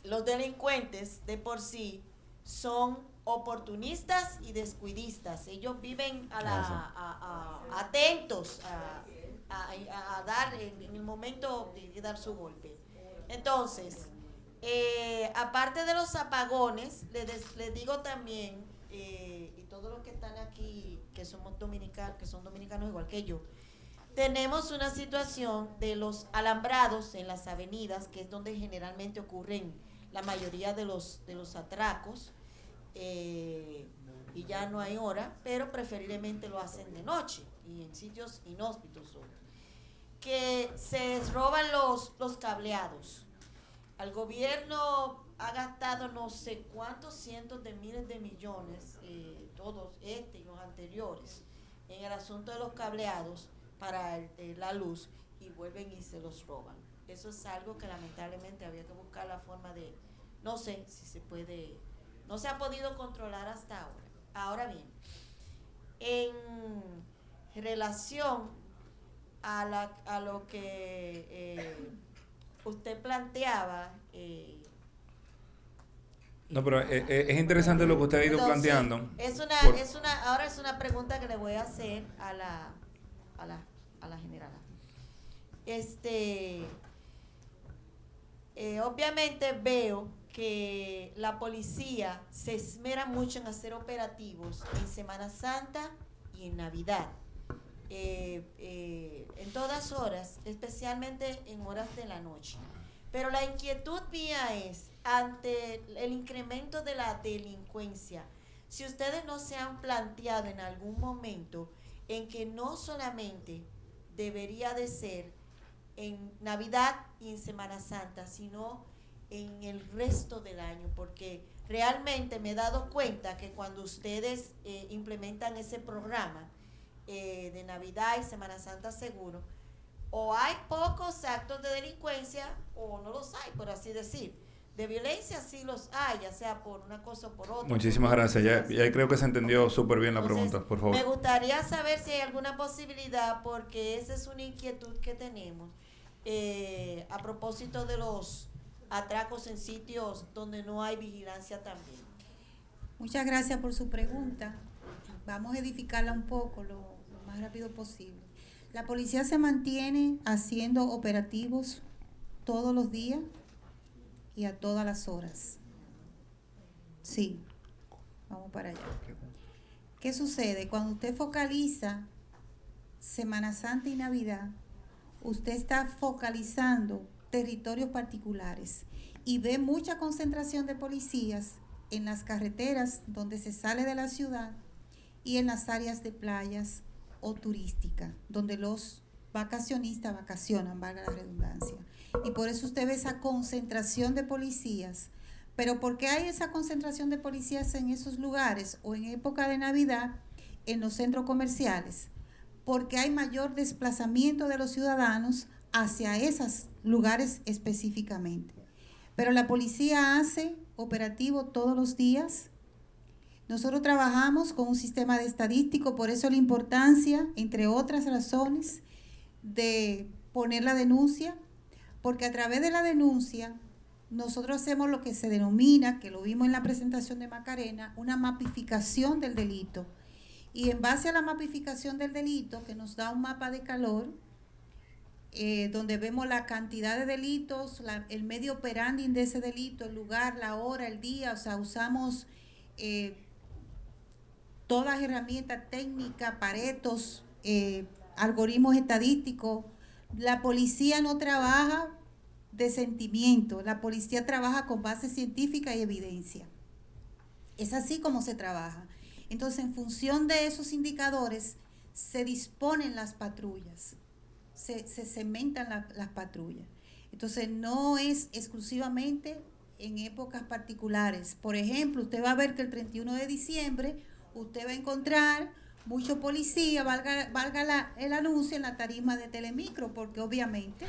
Speaker 7: los delincuentes de por sí son oportunistas y descuidistas. Ellos viven atentos a dar en el momento de dar su golpe. Entonces, aparte de los apagones, les digo también, y todos los que están aquí, que somos dominicanos, que son dominicanos igual que yo, tenemos una situación de los alambrados en las avenidas, que es donde generalmente ocurren la mayoría de los atracos, y ya no hay hora, pero preferiblemente lo hacen de noche y en sitios inhóspitos, que se roban los cableados. El gobierno ha gastado no sé cuántos cientos de miles de millones, todos y los anteriores, en el asunto de los cableados para la luz, y vuelven y se los roban. Eso es algo que lamentablemente había que buscar la forma de, no sé si se puede, no se ha podido controlar hasta ahora. Ahora bien, en relación a lo que usted planteaba,
Speaker 1: no, pero es interesante lo que usted ha ido planteando.
Speaker 7: Ahora es una pregunta que le voy a hacer a la general. Obviamente veo que la policía se esmera mucho en hacer operativos en Semana Santa y en Navidad. en todas horas, especialmente en horas de la noche. Pero la inquietud mía es, ante el incremento de la delincuencia, si ustedes no se han planteado en algún momento en que no solamente debería de ser en Navidad y en Semana Santa, sino en el resto del año, porque realmente me he dado cuenta que cuando ustedes implementan ese programa de Navidad y Semana Santa seguro, o hay pocos actos de delincuencia o no los hay, por así decir. De violencia sí los hay, ya sea por una cosa o por otra.
Speaker 1: Muchísimas gracias. Ya creo que se entendió súper bien la
Speaker 7: Entonces,
Speaker 1: pregunta, por favor.
Speaker 7: Me gustaría saber si hay alguna posibilidad, porque esa es una inquietud que tenemos, a propósito de los atracos en sitios donde no hay vigilancia también.
Speaker 3: Muchas gracias por su pregunta. Vamos a edificarla un poco lo más rápido posible. La policía se mantiene haciendo operativos todos los días y a todas las horas. Sí, vamos para allá. ¿Qué sucede? Cuando usted focaliza Semana Santa y Navidad, usted está focalizando territorios particulares y ve mucha concentración de policías en las carreteras donde se sale de la ciudad y en las áreas de playas o turística, donde los vacacionistas vacacionan, valga la redundancia. Y por eso usted ve esa concentración de policías. Pero ¿por qué hay esa concentración de policías en esos lugares o en época de Navidad en los centros comerciales? Porque hay mayor desplazamiento de los ciudadanos hacia esos lugares específicamente. Pero la policía hace operativo todos los días. Nosotros trabajamos con un sistema de estadístico, por eso la importancia, entre otras razones, de poner la denuncia, porque a través de la denuncia nosotros hacemos lo que se denomina, que lo vimos en la presentación de Macarena, una mapificación del delito. Y en base a la mapificación del delito, que nos da un mapa de calor, donde vemos la cantidad de delitos, el medio operandi de ese delito, el lugar, la hora, el día, o sea, usamos todas las herramientas técnicas, paretos, algoritmos estadísticos. La policía no trabaja de sentimiento, la policía trabaja con base científica y evidencia. Es así como se trabaja. Entonces, en función de esos indicadores, se disponen las patrullas, se cementan las patrullas. Entonces, no es exclusivamente en épocas particulares. Por ejemplo, usted va a ver que el 31 de diciembre, usted va a encontrar mucho policía, valga el anuncio, en la tarima de Telemicro, porque obviamente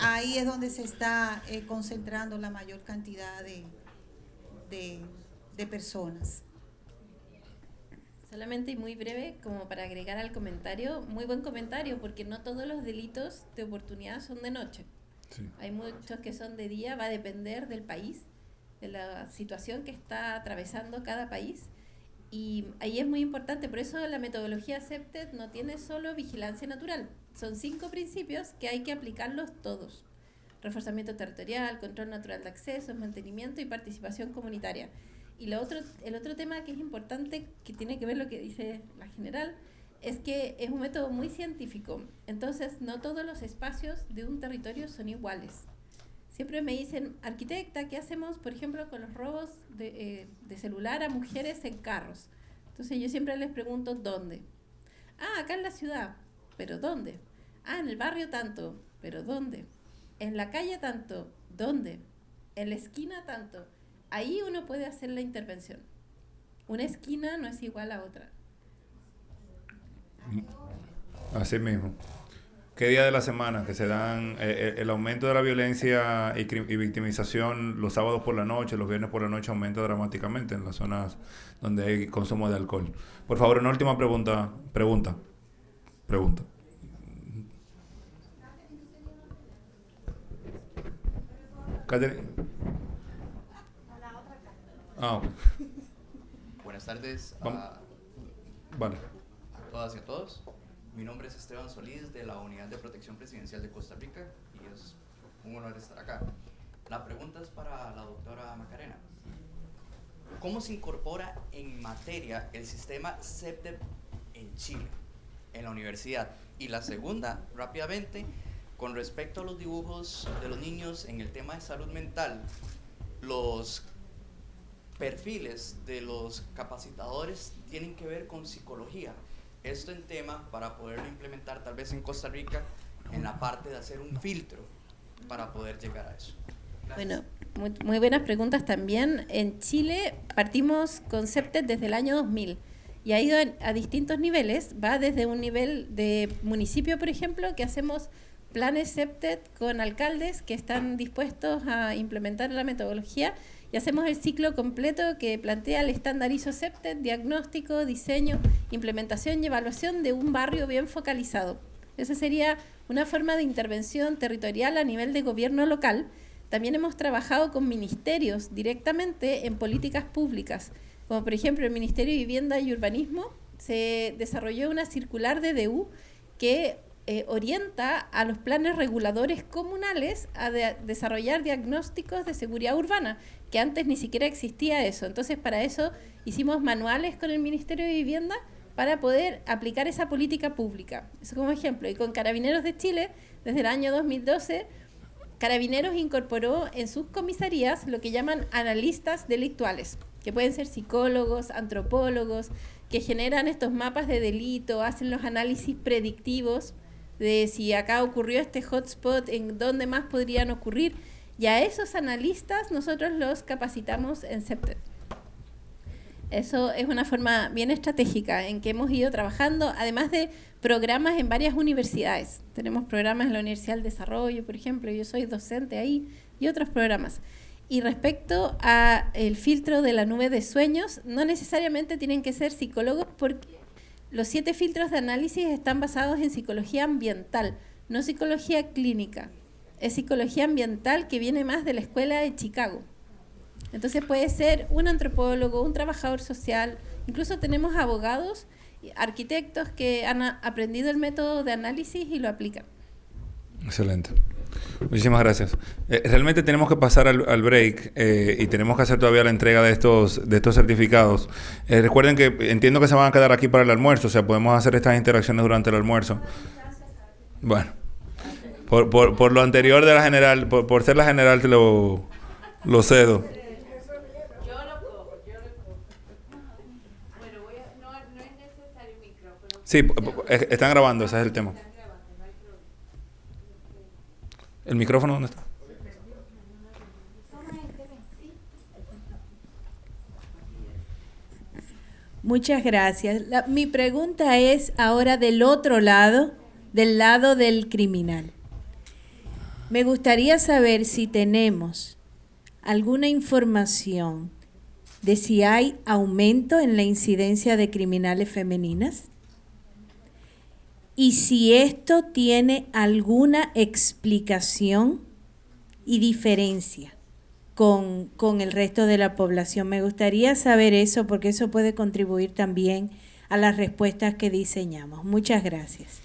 Speaker 3: ahí es donde se está concentrando la mayor cantidad de personas.
Speaker 2: Solamente y muy breve, como para agregar al comentario, muy buen comentario, porque no todos los delitos de oportunidad son de noche.
Speaker 1: Sí.
Speaker 2: Hay muchos que son de día, va a depender del país, de la situación que está atravesando cada país. Y ahí es muy importante, por eso la metodología CEPTED no tiene solo vigilancia natural. Son 5 principios que hay que aplicarlos todos. Reforzamiento territorial, control natural de acceso, mantenimiento y participación comunitaria. Y el otro tema que es importante, que tiene que ver lo que dice la general, es que es un método muy científico. Entonces, no todos los espacios de un territorio son iguales. Siempre me dicen, arquitecta, ¿qué hacemos, por ejemplo, con los robos de celular a mujeres en carros? Entonces, yo siempre les pregunto, ¿dónde? Ah, acá en la ciudad, ¿pero dónde? Ah, en el barrio tanto, ¿pero dónde? En la calle tanto, ¿dónde? En la esquina tanto. Ahí uno puede hacer la intervención. Una esquina no es igual a otra.
Speaker 1: Así mismo. ¿Qué día de la semana que se dan el aumento de la violencia y victimización los sábados por la noche, los viernes por la noche aumenta dramáticamente en las zonas donde hay consumo de alcohol? Por favor, una última pregunta. Catherine. Ok.
Speaker 8: Buenas tardes
Speaker 1: Vale.
Speaker 8: a todas y a todos. Mi nombre es Esteban Solís, de la Unidad de Protección Presidencial de Costa Rica, y es un honor estar acá. La pregunta es para la doctora Macarena. ¿Cómo se incorpora en materia el sistema CEPTED en Chile? en la universidad. Y la segunda, rápidamente, con respecto a los dibujos de los niños en el tema de salud mental, los perfiles de los capacitadores tienen que ver con psicología. Esto en tema para poderlo implementar tal vez en Costa Rica en la parte de hacer un filtro para poder llegar a eso. Gracias.
Speaker 2: Bueno, muy buenas preguntas también. En Chile partimos con CEPTED desde el año 2000 y ha ido a distintos niveles. Va desde un nivel de municipio, por ejemplo, que hacemos planes CEPTED con alcaldes que están dispuestos a implementar la metodología, y hacemos el ciclo completo que plantea el estándar ISO CEPTED, diagnóstico, diseño, implementación y evaluación de un barrio bien focalizado. Esa sería una forma de intervención territorial a nivel de gobierno local. También hemos trabajado con ministerios directamente en políticas públicas, como por ejemplo el Ministerio de Vivienda y Urbanismo. Se desarrolló una circular de DU que orienta a los planes reguladores comunales a desarrollar diagnósticos de seguridad urbana, que antes ni siquiera existía eso. Entonces, para eso hicimos manuales con el Ministerio de Vivienda para poder aplicar esa política pública. Eso como ejemplo. Y con Carabineros de Chile, desde el año 2012, Carabineros incorporó en sus comisarías lo que llaman analistas delictuales, que pueden ser psicólogos, antropólogos, que generan estos mapas de delito, hacen los análisis predictivos de si acá ocurrió este hotspot, en dónde más podrían ocurrir, y a esos analistas nosotros los capacitamos en CEPTED. Eso es una forma bien estratégica en que hemos ido trabajando, además de programas en varias universidades. Tenemos programas en la Universidad del Desarrollo, por ejemplo, yo soy docente ahí, y otros programas. Y respecto a el filtro de la nube de sueños, no necesariamente tienen que ser psicólogos, porque los 7 filtros de análisis están basados en psicología ambiental, no psicología clínica. Es psicología ambiental que viene más de la escuela de Chicago. Entonces puede ser un antropólogo, un trabajador social, incluso tenemos abogados, arquitectos que han aprendido el método de análisis y lo aplican.
Speaker 1: Excelente. Muchísimas gracias. Realmente tenemos que pasar al break y tenemos que hacer todavía la entrega de estos certificados. Recuerden que entiendo que se van a quedar aquí para el almuerzo, o sea, podemos hacer estas interacciones durante el almuerzo. Bueno, por lo anterior de la general, por ser la general, te lo cedo. Sí, están grabando, ese es el tema. ¿El micrófono dónde está?
Speaker 9: Muchas gracias. Mi pregunta es ahora del otro lado, del lado del criminal. Me gustaría saber si tenemos alguna información de si hay aumento en la incidencia de criminales femeninas y si esto tiene alguna explicación y diferencia con el resto de la población. Me gustaría saber eso porque eso puede contribuir también a las respuestas que diseñamos. Muchas gracias.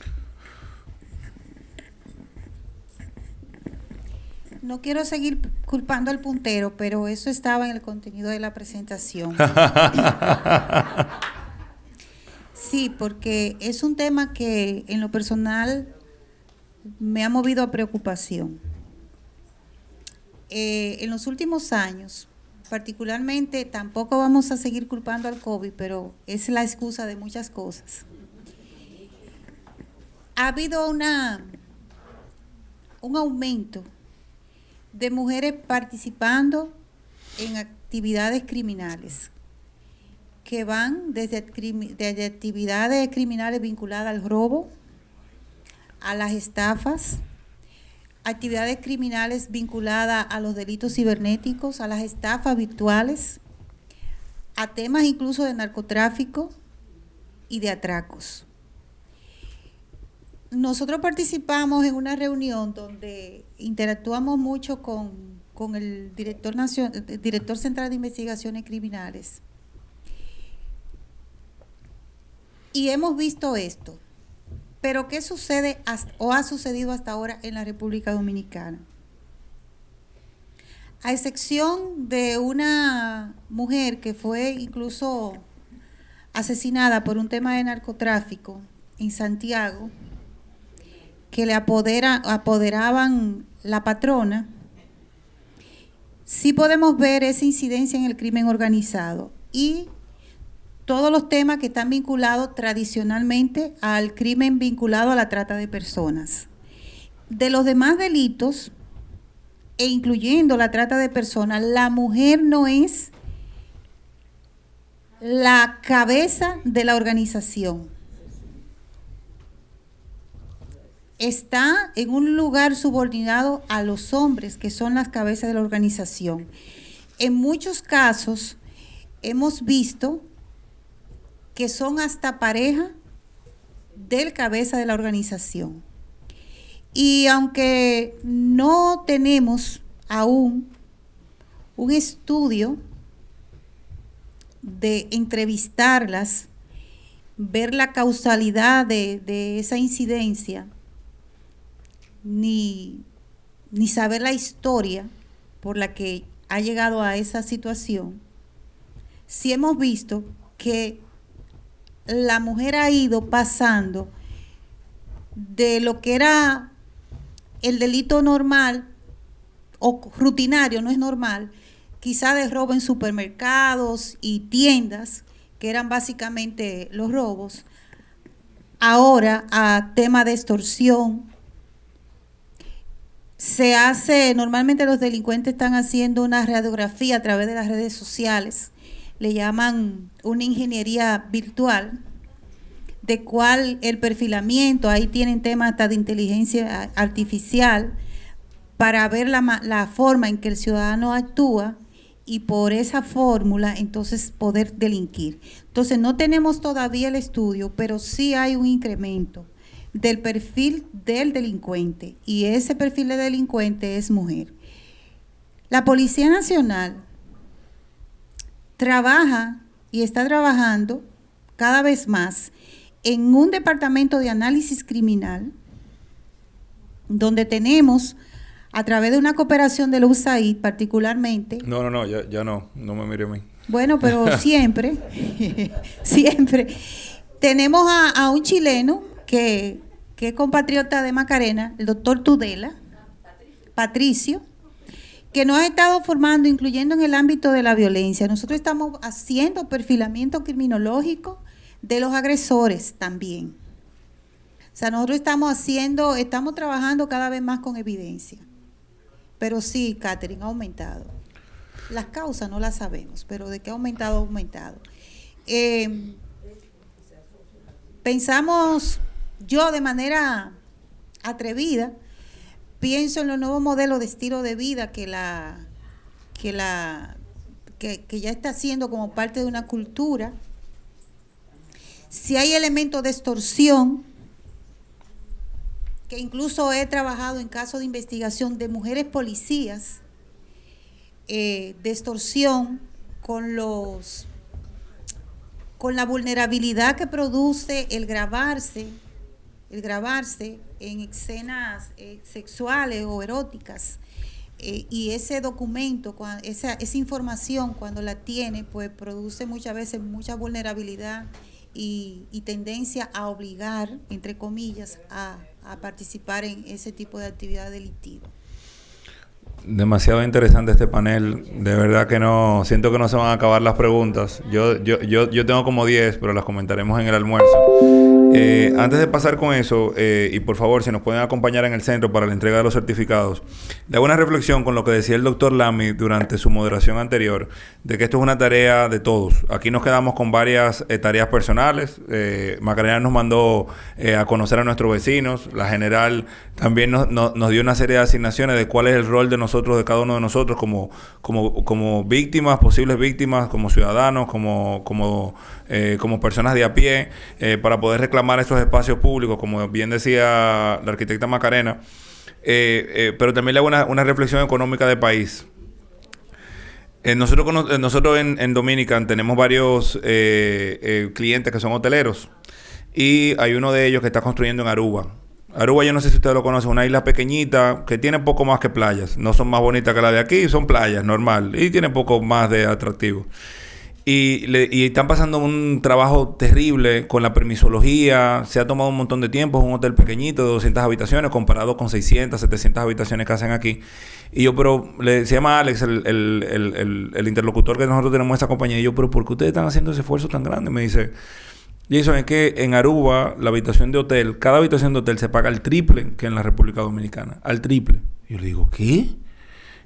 Speaker 3: No quiero seguir culpando al puntero, pero eso estaba en el contenido de la presentación. Sí, porque es un tema que en lo personal me ha movido a preocupación. En los últimos años, particularmente, tampoco vamos a seguir culpando al COVID, pero es la excusa de muchas cosas. Ha habido un aumento de mujeres participando en actividades criminales, que van desde actividades criminales vinculadas al robo, a las estafas, actividades criminales vinculadas a los delitos cibernéticos, a las estafas virtuales, a temas incluso de narcotráfico y de atracos. Nosotros participamos en una reunión donde interactuamos mucho con el director central de investigaciones criminales. Y hemos visto esto. Pero ¿qué sucede o ha sucedido hasta ahora en la República Dominicana? A excepción de una mujer que fue incluso asesinada por un tema de narcotráfico en Santiago que le apoderaban la patrona, sí podemos ver esa incidencia en el crimen organizado y todos los temas que están vinculados tradicionalmente al crimen vinculado a la trata de personas. De los demás delitos, e incluyendo la trata de personas, la mujer no es la cabeza de la organización. Está en un lugar subordinado a los hombres, que son las cabezas de la organización. En muchos casos hemos visto que son hasta pareja del cabeza de la organización. Y aunque no tenemos aún un estudio de entrevistarlas, ver la causalidad de esa incidencia, ni saber la historia por la que ha llegado a esa situación, sí hemos visto que la mujer ha ido pasando de lo que era el delito normal o rutinario, no es normal, quizá de robo en supermercados y tiendas, que eran básicamente los robos, ahora a tema de extorsión. Normalmente los delincuentes están haciendo una radiografía a través de las redes sociales, le llaman una ingeniería virtual, de cuál el perfilamiento, ahí tienen temas hasta de inteligencia artificial, para ver la forma en que el ciudadano actúa y por esa fórmula entonces poder delinquir. Entonces no tenemos todavía el estudio, pero sí hay un incremento del perfil del delincuente y ese perfil de delincuente es mujer. La Policía Nacional trabaja y está trabajando cada vez más en un departamento de análisis criminal donde tenemos a través de una cooperación de la USAID particularmente.
Speaker 1: No, ya no me mire a mí.
Speaker 3: Bueno, pero siempre tenemos a un chileno que es compatriota de Macarena, el doctor Tudela, Patricio, que nos ha estado formando, incluyendo en el ámbito de la violencia. Nosotros estamos haciendo perfilamiento criminológico de los agresores también. O sea, nosotros estamos trabajando cada vez más con evidencia. Pero sí, Catherine, ha aumentado. Las causas no las sabemos, pero de qué ha aumentado. Pensamos, yo de manera atrevida, pienso en los nuevos modelos de estilo de vida que ya está siendo como parte de una cultura. Si hay elementos de extorsión, que incluso he trabajado en casos de investigación de mujeres policías, de extorsión con la vulnerabilidad que produce el grabarse en escenas sexuales o eróticas, y ese documento, esa información cuando la tiene, pues produce muchas veces mucha vulnerabilidad y tendencia a obligar, entre comillas, a participar en ese tipo de actividad delictiva.
Speaker 1: Demasiado interesante este panel, de verdad que no, siento que no se van a acabar las preguntas. Yo tengo como 10, pero las comentaremos en el almuerzo. Antes de pasar con eso, y por favor, si nos pueden acompañar en el centro para la entrega de los certificados, le hago una reflexión con lo que decía el doctor Lamy durante su moderación anterior, de que esto es una tarea de todos. Aquí nos quedamos con varias tareas personales. Macarena nos mandó a conocer a nuestros vecinos. La general también nos dio una serie de asignaciones de cuál es el rol de nosotros, de cada uno de nosotros como víctimas, posibles víctimas, como ciudadanos, como personas de a pie, para poder reclamar esos espacios públicos, como bien decía la arquitecta Macarena, pero también le hago una reflexión económica de país. Nosotros en Dominican tenemos varios clientes que son hoteleros, y hay uno de ellos que está construyendo en Aruba. Aruba, yo no sé si ustedes lo conocen, una isla pequeñita que tiene poco más que playas. No son más bonitas que la de aquí, son playas, normal, y tiene poco más de atractivo. y están pasando un trabajo terrible con la permisología. Se ha tomado un montón de tiempo. Es un hotel pequeñito de 200 habitaciones comparado con 600, 700 habitaciones que hacen aquí. Y yo, pero se llama Alex, el interlocutor que nosotros tenemos en esa compañía. Y yo, pero ¿por qué ustedes están haciendo ese esfuerzo tan grande? Me dice, Jason, es que en Aruba, la habitación de hotel, cada habitación de hotel se paga al triple que en la República Dominicana. Al triple. Y yo le digo, ¿qué?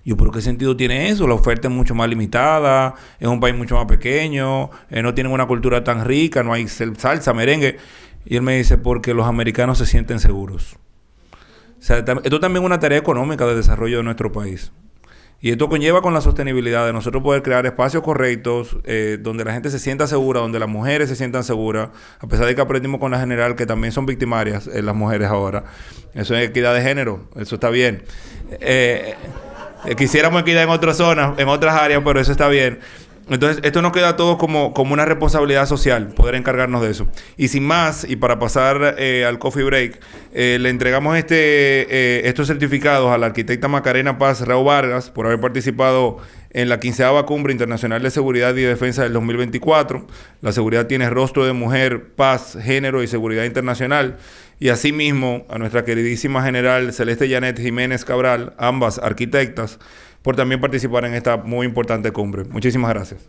Speaker 1: Yo, ¿pero qué sentido tiene eso? La oferta es mucho más limitada, es un país mucho más pequeño, no tienen una cultura tan rica, no hay salsa, merengue. Y él me dice, porque los americanos se sienten seguros. O sea, esto también es una tarea económica de desarrollo de nuestro país. Y esto conlleva con la sostenibilidad de nosotros poder crear espacios correctos, donde la gente se sienta segura, donde las mujeres se sientan seguras, a pesar de que aprendimos con la general que también son victimarias las mujeres ahora. Eso es equidad de género, eso está bien. Quisiéramos equidad en otras zonas, en otras áreas, pero eso está bien. Entonces, esto nos queda a todos como una responsabilidad social, poder encargarnos de eso. Y sin más, y para pasar al coffee break, le entregamos estos certificados a la arquitecta Macarena Paz Rao Vargas por haber participado en la 15ª Cumbre Internacional de Seguridad y Defensa del 2024. La seguridad tiene rostro de mujer, paz, género y seguridad internacional. Y asimismo a nuestra queridísima general Celeste Janet Jiménez Cabral, ambas arquitectas, por también participar en esta muy importante cumbre. Muchísimas gracias.